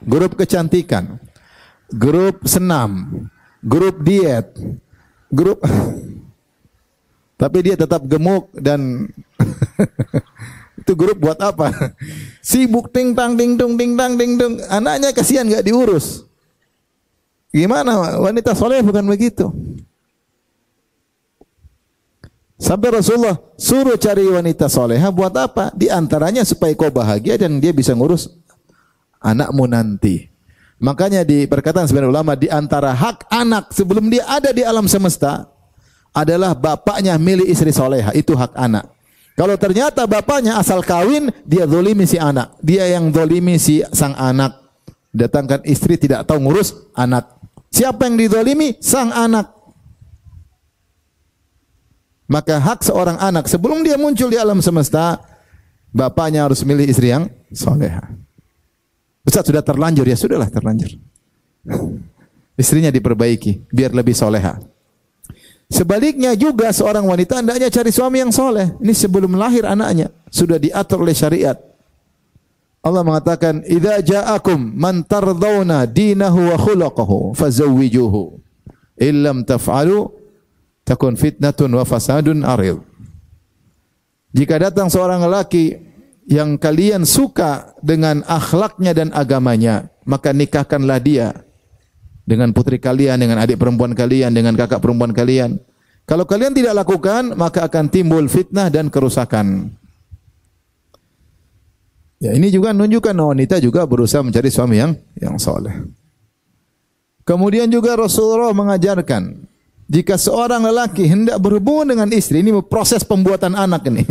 Grup kecantikan. Grup senam. Grup diet. Tapi dia tetap gemuk dan Itu grup buat apa? Sibuk ting tang ding dung ting tang ding dung. Anaknya kasihan nggak diurus. Gimana wanita soleh bukan begitu? Sampai Rasulullah suruh cari wanita soleha buat apa? Di antaranya supaya kau bahagia dan dia bisa ngurus anakmu nanti. Makanya di perkataan sebagian ulama, di antara hak anak sebelum dia ada di alam semesta adalah bapaknya milih istri soleha. Itu hak anak. Kalau ternyata bapaknya asal kawin, dia zolimi si anak. Dia yang zolimi si sang anak. Datangkan istri tidak tahu ngurus anak. Siapa yang dizolimi? Sang anak. Maka hak seorang anak sebelum dia muncul di alam semesta, bapaknya harus milih istri yang soleha. Ustaz sudah terlanjur, ya sudahlah terlanjur. Istrinya diperbaiki biar lebih soleha. Sebaliknya juga seorang wanita hendaknya cari suami yang soleh. Ini sebelum lahir anaknya sudah diatur oleh syariat. Allah mengatakan, "Idza ja'akum man tardawna dinahu wa khulaqahu fazawwijuhu. Illam taf'alu takun fitnatun wa fasadun arid." Jika datang seorang lelaki yang kalian suka dengan akhlaknya dan agamanya, maka nikahkanlah dia dengan putri kalian, dengan adik perempuan kalian, dengan kakak perempuan kalian. Kalau kalian tidak lakukan, maka akan timbul fitnah dan kerusakan. Ya, ini juga menunjukkan wanita juga berusaha mencari suami yang soleh. Kemudian juga Rasulullah mengajarkan, jika seorang lelaki hendak berhubungan dengan istri, ini proses pembuatan anak ini.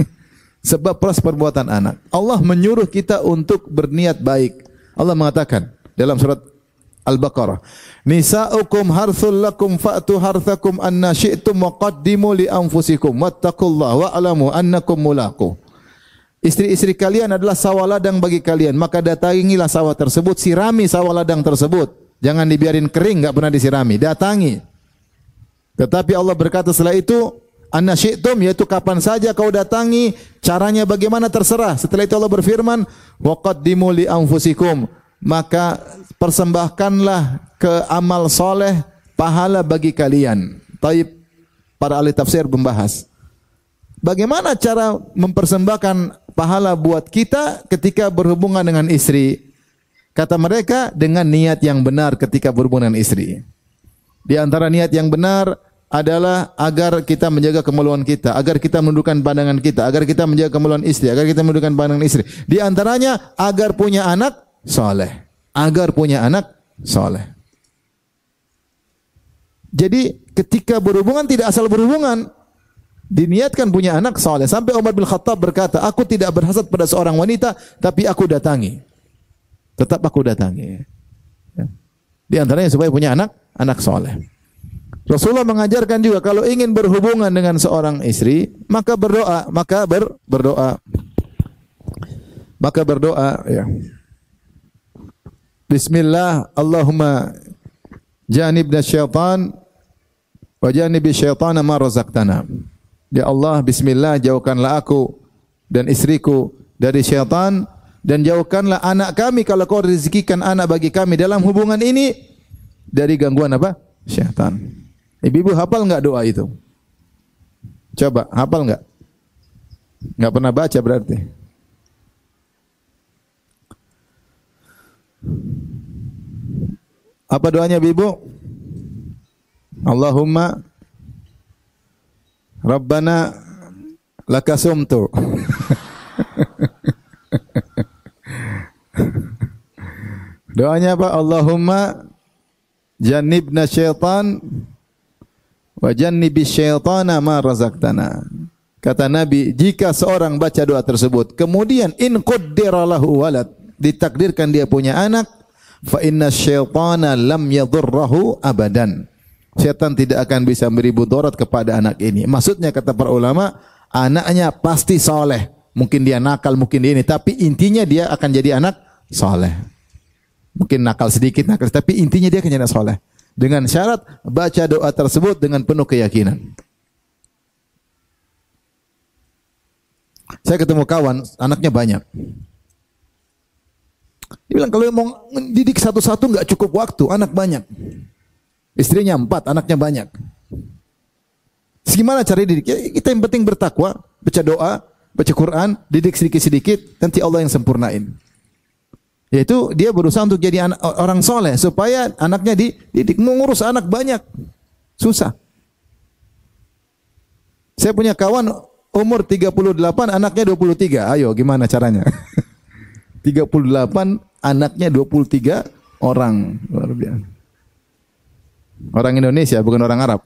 Sebab proses perbuatan anak. Allah menyuruh kita untuk berniat baik. Allah mengatakan dalam surat Al-Baqarah, "Nisa'ukum harthul lakum fa'tu harthakum anna syi'tum wa qaddimu li anfusikum wattaqullaha wa'lamu annakum mulaqu." Istri-istri kalian adalah sawah ladang bagi kalian, maka datangilah sawah tersebut, sirami sawah ladang tersebut. Jangan dibiarin kering, enggak pernah disirami, datangi. Tetapi Allah berkata setelah itu, "Anna syi'tum," yaitu kapan saja kau datangi, caranya bagaimana terserah. Setelah itu Allah berfirman, "Wa qaddimu li anfusikum," maka persembahkanlah ke amal soleh pahala bagi kalian. Taib, para ahli tafsir membahas bagaimana cara mempersembahkan pahala buat kita ketika berhubungan dengan istri. Kata mereka, dengan niat yang benar ketika berhubungan dengan istri. Di antara niat yang benar adalah agar kita menjaga kemaluan kita, agar kita menundukkan pandangan kita, agar kita menjaga kemaluan istri, agar kita menundukkan pandangan istri. Di antaranya agar punya anak soleh. Agar punya anak soleh. Jadi ketika berhubungan tidak asal berhubungan, diniatkan punya anak soleh. Sampai Umar bin Khattab berkata, "Aku tidak berhasad pada seorang wanita, tapi aku datangi." Tetap aku datangi. Di antaranya supaya punya anak soleh. Rasulullah mengajarkan juga kalau ingin berhubungan dengan seorang istri, maka berdoa, maka berdoa ya. Bismillah, Allahumma janibna syaitan wa janibi syaitana ma razaqtana. Ya Allah, bismillah, jauhkanlah aku dan istriku dari syaitan dan jauhkanlah anak kami kalau kau rezekikan anak bagi kami dalam hubungan ini dari gangguan apa? Syaitan. Ibu-ibu hafal enggak doa itu? Coba, hafal enggak? Enggak pernah baca berarti. Apa doanya ibu? Allahumma Rabbana lakasumtu. Doanya apa? Allahumma jannibna syaitan wa jannibi syaitana ma razaqtana. Kata Nabi, jika seorang baca doa tersebut, kemudian in qaddara lahu walad, ditakdirkan dia punya anak, fa inna syaitana lam yadurrahu abadan. Syaitan tidak akan bisa beri mudarat kepada anak ini. Maksudnya kata para ulama, anaknya pasti soleh. Mungkin dia nakal, mungkin dia ini, tapi intinya dia akan jadi anak soleh. Mungkin nakal sedikit, tapi intinya dia akan jadi anak soleh. Dengan syarat baca doa tersebut dengan penuh keyakinan. Saya ketemu kawan, anaknya banyak. Dia bilang kalau mau didik satu-satu enggak cukup waktu, anak banyak. Istrinya 4, anaknya banyak. Gimana cara didik? Ya, kita yang penting bertakwa, baca doa, baca Quran, didik sedikit-sedikit, nanti Allah yang sempurnain. Yaitu dia berusaha untuk jadi orang soleh supaya anaknya dididik. Mengurus anak banyak susah. Saya punya kawan umur 38, anaknya 23. Ayo gimana caranya? 38, anaknya 23 orang. Luar biasa. Orang Indonesia, bukan orang Arab.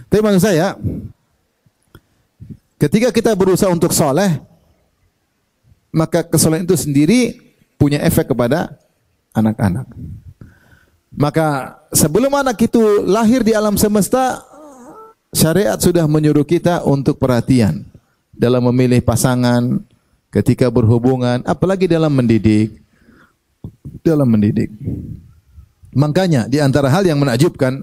Tapi maksud saya, ketika kita berusaha untuk soleh, maka kesolehan itu sendiri punya efek kepada anak-anak. Maka sebelum anak itu lahir di alam semesta, syariat sudah menyuruh kita untuk perhatian dalam memilih pasangan, ketika berhubungan, apalagi dalam mendidik. Dalam mendidik. Makanya di antara hal yang menakjubkan,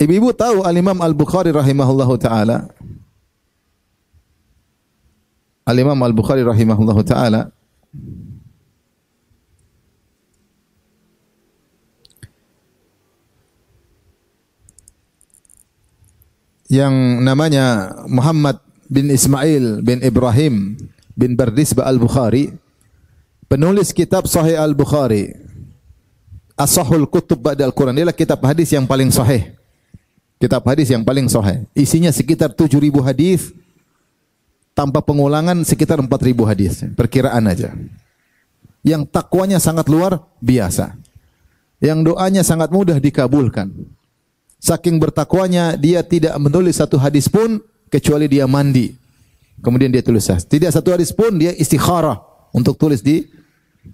ibu-ibu tahu Al-Imam Al-Bukhari rahimahullahu taala. Al-Imam Al-Bukhari rahimahullahu taala yang namanya Muhammad bin Ismail bin Ibrahim bin Bardisbah Al-Bukhari, penulis kitab Sahih Al-Bukhari, As-Sahul Kutub Ba'dal Quran. Inilah kitab hadis yang paling sahih. Kitab hadis yang paling sahih. Isinya sekitar 7.000 hadis, tanpa pengulangan sekitar 4.000 hadis. Perkiraan aja. Yang takwanya sangat luar biasa. Yang doanya sangat mudah dikabulkan. Saking bertakwanya, dia tidak menulis satu hadis pun kecuali dia mandi. Kemudian dia tulis. Tidak satu hadis pun dia istikharah untuk tulis di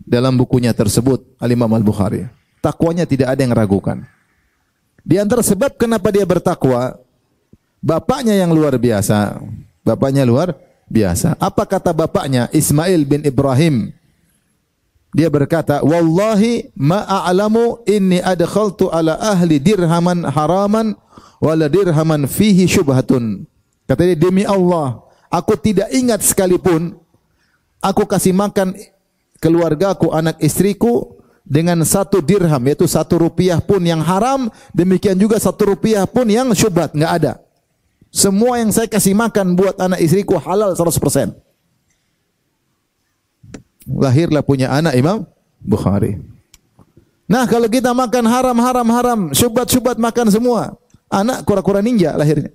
dalam bukunya tersebut, Al-Imam Al-Bukhari. Takwanya tidak ada yang ragukan. Di antara sebab kenapa dia bertakwa, bapaknya yang luar biasa. Bapaknya luar biasa. Apa kata bapaknya? Ismail bin Ibrahim. Dia berkata, "Wallahi ma a'lamu inni adkhaltu ala ahli dirhaman haraman wala dirhaman fihi syubhatun." Kata dia, demi Allah, aku tidak ingat sekalipun aku kasih makan keluargaku, anak istriku dengan 1 dirham, yaitu 1 rupiah pun yang haram, demikian juga 1 rupiah pun yang syubhat, enggak ada. Semua yang saya kasih makan buat anak istriku halal 100%. Lahirlah punya anak Imam Bukhari. Nah, kalau kita makan haram, syubhat makan semua, anak kura-kura ninja lahirnya.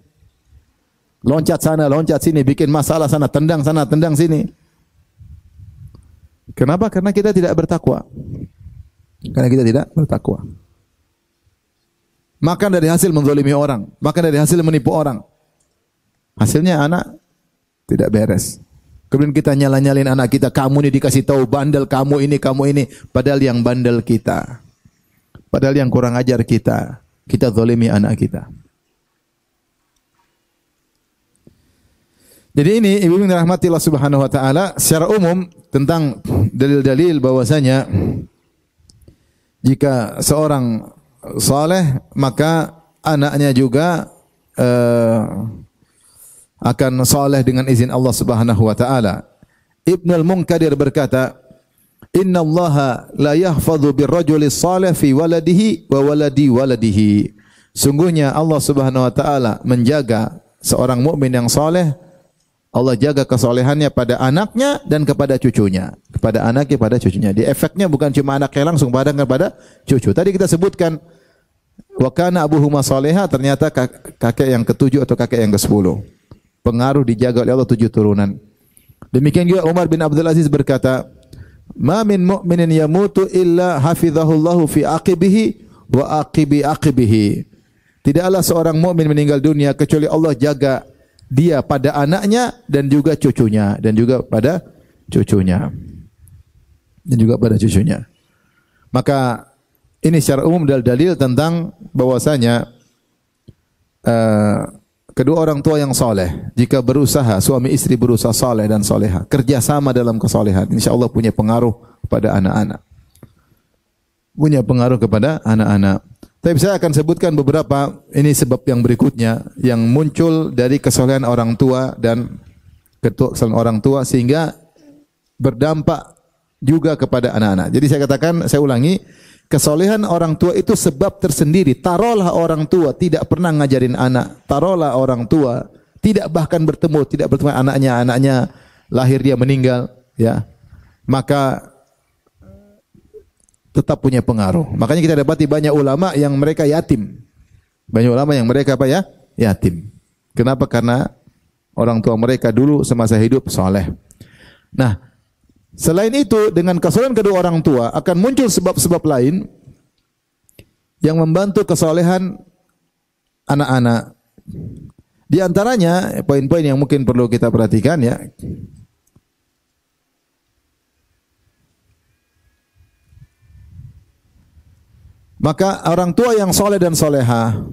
Loncat sana, loncat sini, bikin masalah sana, tendang sini. Kenapa? Karena kita tidak bertakwa. Makan dari hasil menzalimi orang, makan dari hasil menipu orang. Hasilnya anak tidak beres. Kemudian kita nyala-nyalin anak kita, kamu ini dikasih tahu bandel, kamu ini. Padahal yang bandel kita. Padahal yang kurang ajar kita. Kita zalimi anak kita. Jadi ini ibu yang dirahmati Allah Subhanahu wa taala, secara umum tentang dalil-dalil bahwasanya jika seorang saleh maka anaknya juga akan saleh dengan izin Allah Subhanahu wa taala. Ibnu Al-Munkadir berkata, "Inna Allah la yahfadhu birrajuli salih fi waladihi wa waladi waladihi." Sungguhnya Allah Subhanahu wa taala menjaga seorang mukmin yang saleh. Allah jaga kesolehannya pada anaknya dan kepada cucunya. Kepada anaknya, pada cucunya. Di efeknya bukan cuma anaknya langsung, padahal kepada cucu. Tadi kita sebutkan, wa kana abuhuma soleha, ternyata kakek yang ke-7 atau kakek yang ke-10. Pengaruh dijaga oleh Allah 7 turunan. Demikian juga Umar bin Abdul Aziz berkata, ma min mu'minin yamutu illa hafizahullahu fi aqibihi wa aqibi aqibihi. Tidaklah seorang mukmin meninggal dunia kecuali Allah jaga dia pada anaknya dan juga cucunya pada cucunya. Maka ini secara umum dalil tentang bahwasanya kedua orang tua yang soleh, jika berusaha, suami istri berusaha soleh dan soleha, kerjasama dalam kesolehan, insyaallah punya pengaruh kepada anak-anak. Tapi saya akan sebutkan beberapa, ini sebab yang berikutnya yang muncul dari kesolehan orang tua dan kesalahan orang tua sehingga berdampak juga kepada anak-anak. Jadi saya katakan, saya ulangi, kesolehan orang tua itu sebab tersendiri. Taruhlah orang tua tidak pernah ngajarin anak, taruhlah orang tua tidak bahkan tidak bertemu anaknya lahir dia meninggal, ya, maka tetap punya pengaruh. Makanya kita dapati banyak ulama yang mereka yatim. Banyak ulama yang mereka apa ya? Yatim. Kenapa? Karena orang tua mereka dulu semasa hidup soleh. Nah, selain itu, dengan kesolehan kedua orang tua akan muncul sebab-sebab lain yang membantu kesolehan anak-anak. Di antaranya poin-poin yang mungkin perlu kita perhatikan, ya. Maka orang tua yang soleh dan soleha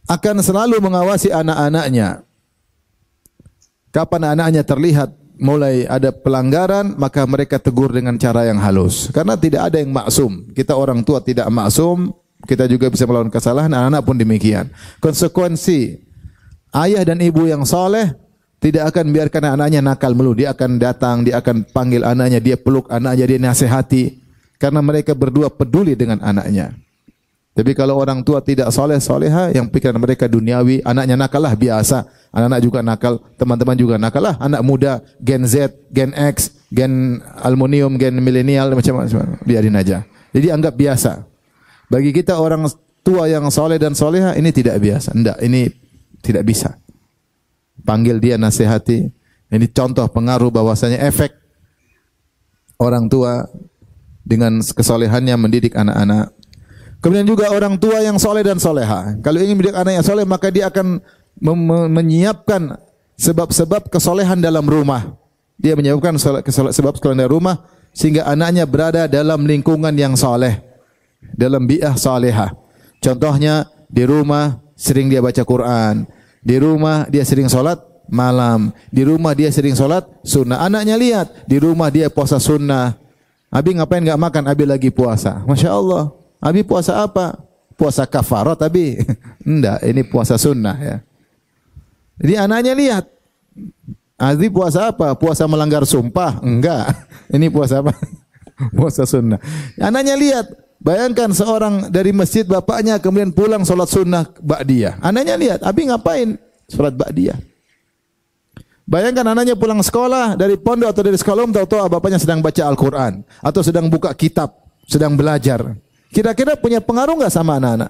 akan selalu mengawasi anak-anaknya. Kapan anaknya terlihat mulai ada pelanggaran, maka mereka tegur dengan cara yang halus. Karena tidak ada yang maksum. Kita orang tua tidak maksum, kita juga bisa melakukan kesalahan, anak-anak pun demikian. Konsekuensi ayah dan ibu yang soleh tidak akan biarkan anaknya nakal melulu. Dia akan datang, dia akan panggil anaknya, dia peluk anaknya, dia nasihati. Karena mereka berdua peduli dengan anaknya. Tapi kalau orang tua tidak soleh soleha, yang pikiran mereka duniawi, anaknya nakal lah biasa. Anak-anak juga nakal, teman-teman juga nakal lah. Anak muda, Gen Z, Gen X, Gen aluminium, Gen milenial, macam-macam. Biarin aja. Jadi anggap biasa. Bagi kita orang tua yang soleh dan soleha, ini tidak biasa. Enggak, ini tidak bisa. Panggil dia, nasihati. Ini contoh pengaruh bahwasanya efek orang tua dengan kesolehannya mendidik anak-anak. Kemudian juga orang tua yang soleh dan soleha. Kalau ingin mendidik anak yang soleh, maka dia akan menyiapkan sebab-sebab kesolehan dalam rumah. Dia menyiapkan sebab kesolehan dalam rumah sehingga anaknya berada dalam lingkungan yang soleh, dalam bi'ah soleha. Contohnya di rumah sering dia baca Quran, di rumah dia sering solat malam, di rumah dia sering solat sunnah. Anaknya lihat di rumah dia puasa sunnah. Abi ngapain enggak makan? Abi lagi puasa. Masya Allah. Abi puasa apa? Puasa kafarat Abi. Enggak, ini puasa sunnah, ya. Jadi anaknya lihat. Abi puasa apa? Puasa melanggar sumpah? Enggak. Ini puasa apa? Puasa sunnah. Anaknya lihat. Bayangkan seorang dari masjid bapaknya kemudian pulang sholat sunnah ba'diyah. Anaknya lihat. Abi ngapain sholat ba'diyah? Bayangkan anaknya pulang sekolah dari pondok atau dari sekolah, tahu-tahu bapaknya sedang baca Al-Quran atau sedang buka kitab, sedang belajar. Kira-kira punya pengaruh enggak sama anak-anak?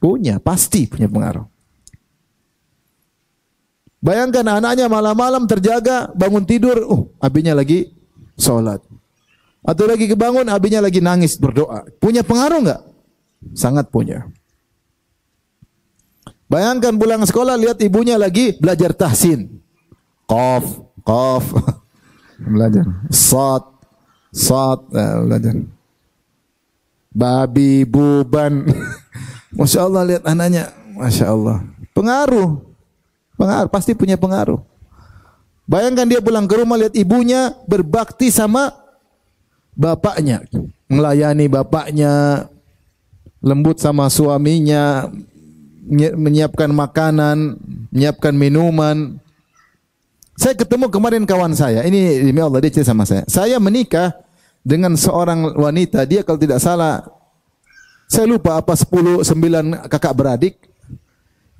Punya, pasti punya pengaruh. Bayangkan anaknya malam-malam terjaga, bangun tidur, abinya lagi sholat. Atau lagi kebangun, abinya lagi nangis berdoa. Punya pengaruh enggak? Sangat punya. Bayangkan pulang sekolah, lihat ibunya lagi belajar tahsin. Qaf, belajar. Sad, belajar. Babi, buban. Masya Allah, lihat anaknya. Masya Allah. Pengaruh, pasti punya pengaruh. Bayangkan dia pulang ke rumah, lihat ibunya berbakti sama bapaknya. Melayani bapaknya, lembut sama suaminya, menyiapkan makanan, menyiapkan minuman. Saya ketemu kemarin kawan saya, ini demi Allah dia cerita sama saya. Saya menikah dengan seorang wanita, dia kalau tidak salah, saya lupa apa 10, 9 kakak beradik.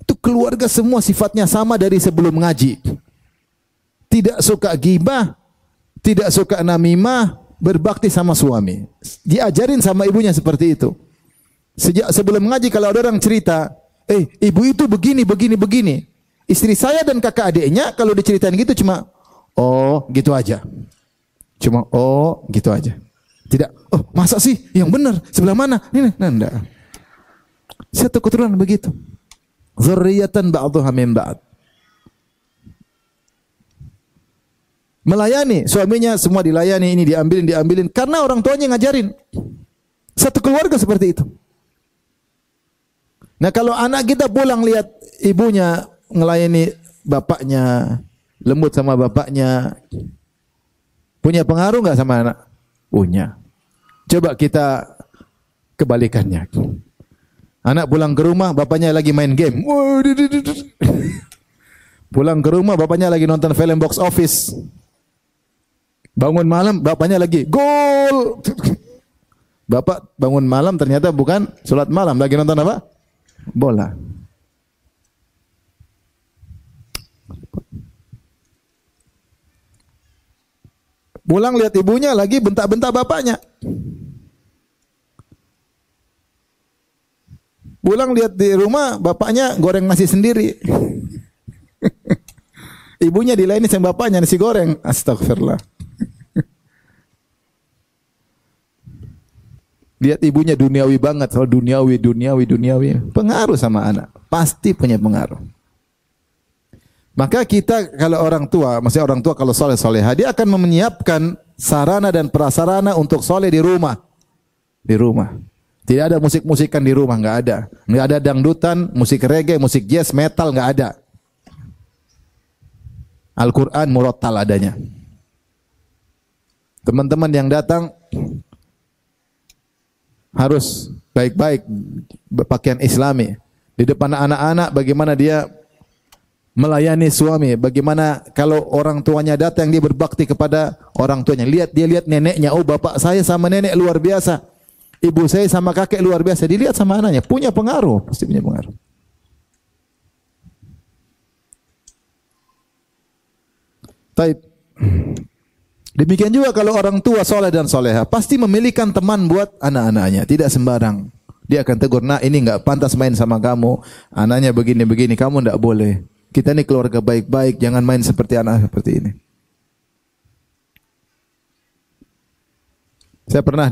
Itu keluarga semua sifatnya sama dari sebelum ngaji. Tidak suka ghibah, tidak suka namimah, berbakti sama suami. Diajarin sama ibunya seperti itu. Sejak sebelum ngaji kalau ada orang cerita, ibu itu begini. Istri saya dan kakak adiknya kalau diceritain gitu cuma gitu aja. Gitu aja. Tidak, masa sih? Yang benar sebelah mana? Ini, enggak. Satu keturunan begitu. Dzurriyyatan ba'dhuha min ba'd. Melayani, suaminya semua dilayani, ini diambilin karena orang tuanya ngajarin. Satu keluarga seperti itu. Nah, kalau anak kita pulang lihat ibunya ngelayani bapaknya, lembut sama bapaknya, punya pengaruh enggak sama anak? Punya. Coba kita kebalikannya. Anak pulang ke rumah, bapaknya lagi main game. Pulang ke rumah, bapaknya lagi nonton film box office. Bangun malam, bapaknya lagi gol. Bapak bangun malam ternyata bukan sholat malam, lagi nonton apa? Bola. Pulang lihat ibunya lagi bentak-bentak bapaknya. Pulang lihat di rumah bapaknya goreng nasi sendiri. Ibunya dilaini sama bapaknya nasi goreng. Astagfirullah. Lihat ibunya duniawi banget, soal duniawi. Pengaruh sama anak, pasti punya pengaruh. Maka kita kalau orang tua, maksudnya orang tua kalau soleh soleha, dia akan menyiapkan sarana dan prasarana untuk soleh di rumah. Di rumah. Tidak ada musik-musikan di rumah, nggak ada. Nggak ada dangdutan, musik reggae, musik jazz, metal, nggak ada. Al-Quran murattal adanya. Teman-teman yang datang harus baik-baik berpakaian islami. Di depan anak-anak bagaimana dia melayani suami, bagaimana kalau orang tuanya datang dia berbakti kepada orang tuanya. Dia lihat neneknya, oh bapak saya sama nenek luar biasa. Ibu saya sama kakek luar biasa. Dilihat sama anaknya, punya pengaruh, pasti punya pengaruh. Taib. Demikian juga kalau orang tua soleh dan soleha, pasti memilihkan teman buat anak-anaknya, tidak sembarang. Dia akan tegur, nah ini enggak pantas main sama kamu, anaknya begini-begini, kamu enggak boleh. Kita ini keluarga baik-baik, jangan main seperti anak seperti ini. Saya pernah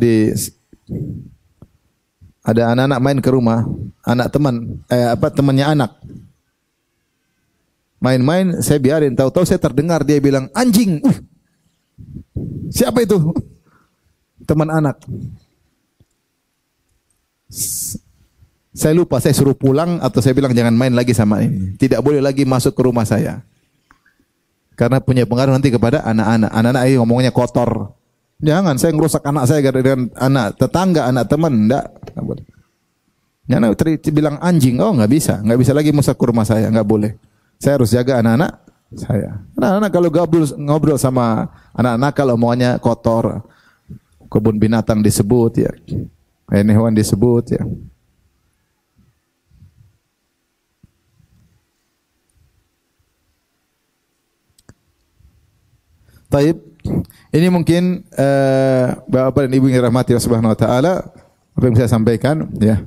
ada anak-anak main ke rumah, anak teman, temannya anak. Main-main, saya biarin, tahu-tahu saya terdengar dia bilang, anjing. Siapa itu? Teman anak. Saya lupa, saya suruh pulang atau saya bilang jangan main lagi sama ini. Tidak boleh lagi masuk ke rumah saya. Karena punya pengaruh nanti kepada anak-anak. Anak-anak ini ngomongnya kotor. Jangan, saya ngerusak anak saya gara-gara anak tetangga, anak teman. Enggak. Jangan bilang anjing. Oh, enggak bisa. Enggak bisa lagi masuk ke rumah saya. Enggak boleh. Saya harus jaga anak-anak saya. Anak-anak kalau ngobrol sama anak-anak kalau omongannya kotor. Kebun binatang disebut ya. Hewan disebut ya. Taib, ini mungkin Bapak dan Ibu yang dirahmati Allah Subhanahu wa taala, apa yang saya sampaikan ya.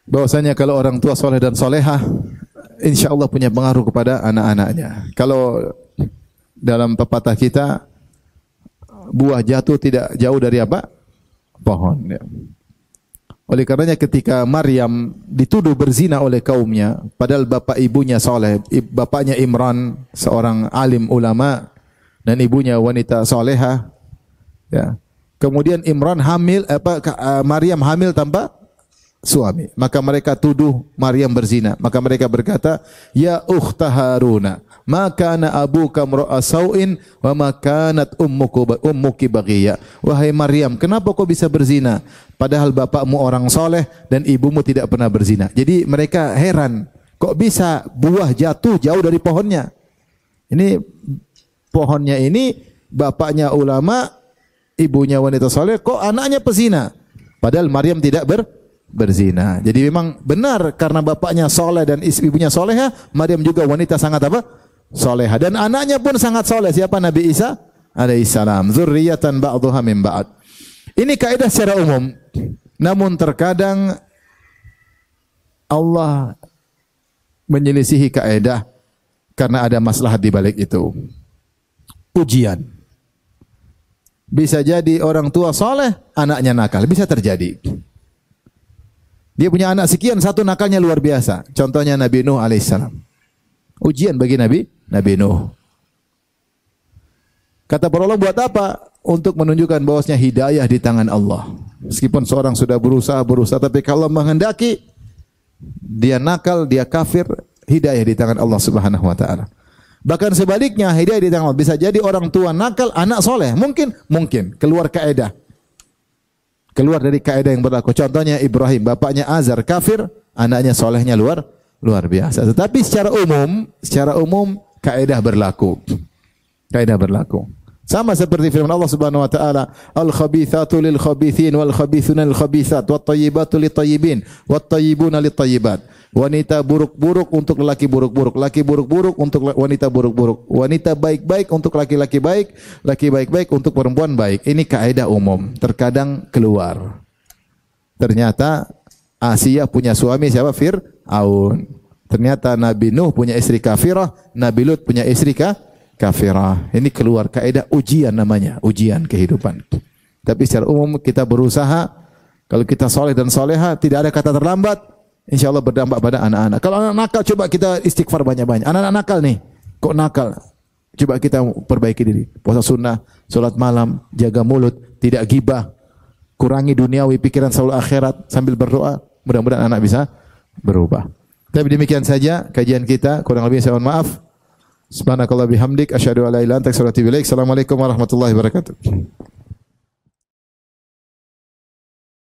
Bahwasanya kalau orang tua soleh dan solehah, insyaallah punya pengaruh kepada anak-anaknya. Kalau dalam pepatah kita, buah jatuh tidak jauh dari apa? Pohon ya. Oleh karenanya ketika Maryam dituduh berzina oleh kaumnya, padahal bapak ibunya soleh, bapaknya Imran seorang alim ulama dan ibunya wanita soleha, ya. Kemudian Imran Maryam hamil tanpa suami. Maka mereka tuduh Maryam berzina. Maka mereka berkata, ya ukhta Haruna, ma kana abuka mra'a sau'in wa ma kanat ummuki baghiyya. Wahai Maryam, kenapa kau bisa berzina? Padahal bapakmu orang soleh dan ibumu tidak pernah berzina. Jadi mereka heran, kok bisa buah jatuh jauh dari pohonnya? Ini pohonnya ini bapaknya ulama, ibunya wanita soleh, kok anaknya pezina? Padahal Maryam tidak berzina. Jadi memang benar karena bapaknya soleh dan ibunya soleha, Maryam juga wanita sangat apa? Soleha. Dan anaknya pun sangat soleh. Siapa? Nabi Isa alaihissalam. Dzurriyyatan ba'dhuha min ba'd. Ini kaidah secara umum. Namun terkadang Allah menyelisihi kaidah karena ada maslahat di balik itu. Ujian. Bisa jadi orang tua soleh, anaknya nakal. Bisa terjadi. Dia punya anak sekian, satu nakalnya luar biasa. Contohnya Nabi Nuh alaihissalam. Ujian bagi Nabi Nuh. Kata para ulama, buat apa? Untuk menunjukkan bahwasanya hidayah di tangan Allah. Meskipun seorang sudah berusaha, tapi kalau menghendaki, dia nakal, dia kafir, hidayah di tangan Allah Subhanahu wa taala. Bahkan sebaliknya, hidayah di tangan Allah. Bisa jadi orang tua nakal, anak soleh. Mungkin. Keluar kaedah. Keluar dari kaedah yang berlaku. Contohnya Ibrahim, bapaknya Azar, kafir, anaknya solehnya luar biasa. Tetapi secara umum kaedah berlaku. Kaedah berlaku. Sama seperti firman Allah Subhanahu wa taala, "Al-khabithatu lil-khabithin wal-khabithuna lil-khabithat wat-thayyibatu lit-thayyibin wat-thayyibuna lit-thayyibat." Wanita buruk-buruk untuk lelaki buruk-buruk, laki buruk-buruk untuk wanita buruk-buruk, wanita baik-baik untuk laki-laki baik, laki baik-baik untuk perempuan baik. Ini kaidah umum, terkadang keluar. Ternyata Asia punya suami siapa? Fir'aun. Ternyata Nabi Nuh punya istri kafirah, Nabi Lut punya istri kafirah. Ini keluar kaidah ujian namanya, ujian kehidupan. Tapi secara umum kita berusaha, kalau kita soleh dan soleha tidak ada kata terlambat. Insya Allah berdampak pada anak-anak. Kalau anak nakal, coba kita istighfar banyak-banyak. Anak-anak nakal nih, kok nakal? Coba kita perbaiki diri. Puasa sunnah, solat malam, jaga mulut, tidak gibah, kurangi duniawi, pikiran selalu akhirat sambil berdoa. Mudah-mudahan anak bisa berubah. Tapi demikian saja kajian kita. Kurang lebih saya mohon maaf. Subhanakallah bihamdik. Asyhadu an la ilaha illa anta astaghfiruka wa atubu ilaik. Assalamualaikum warahmatullahi wabarakatuh.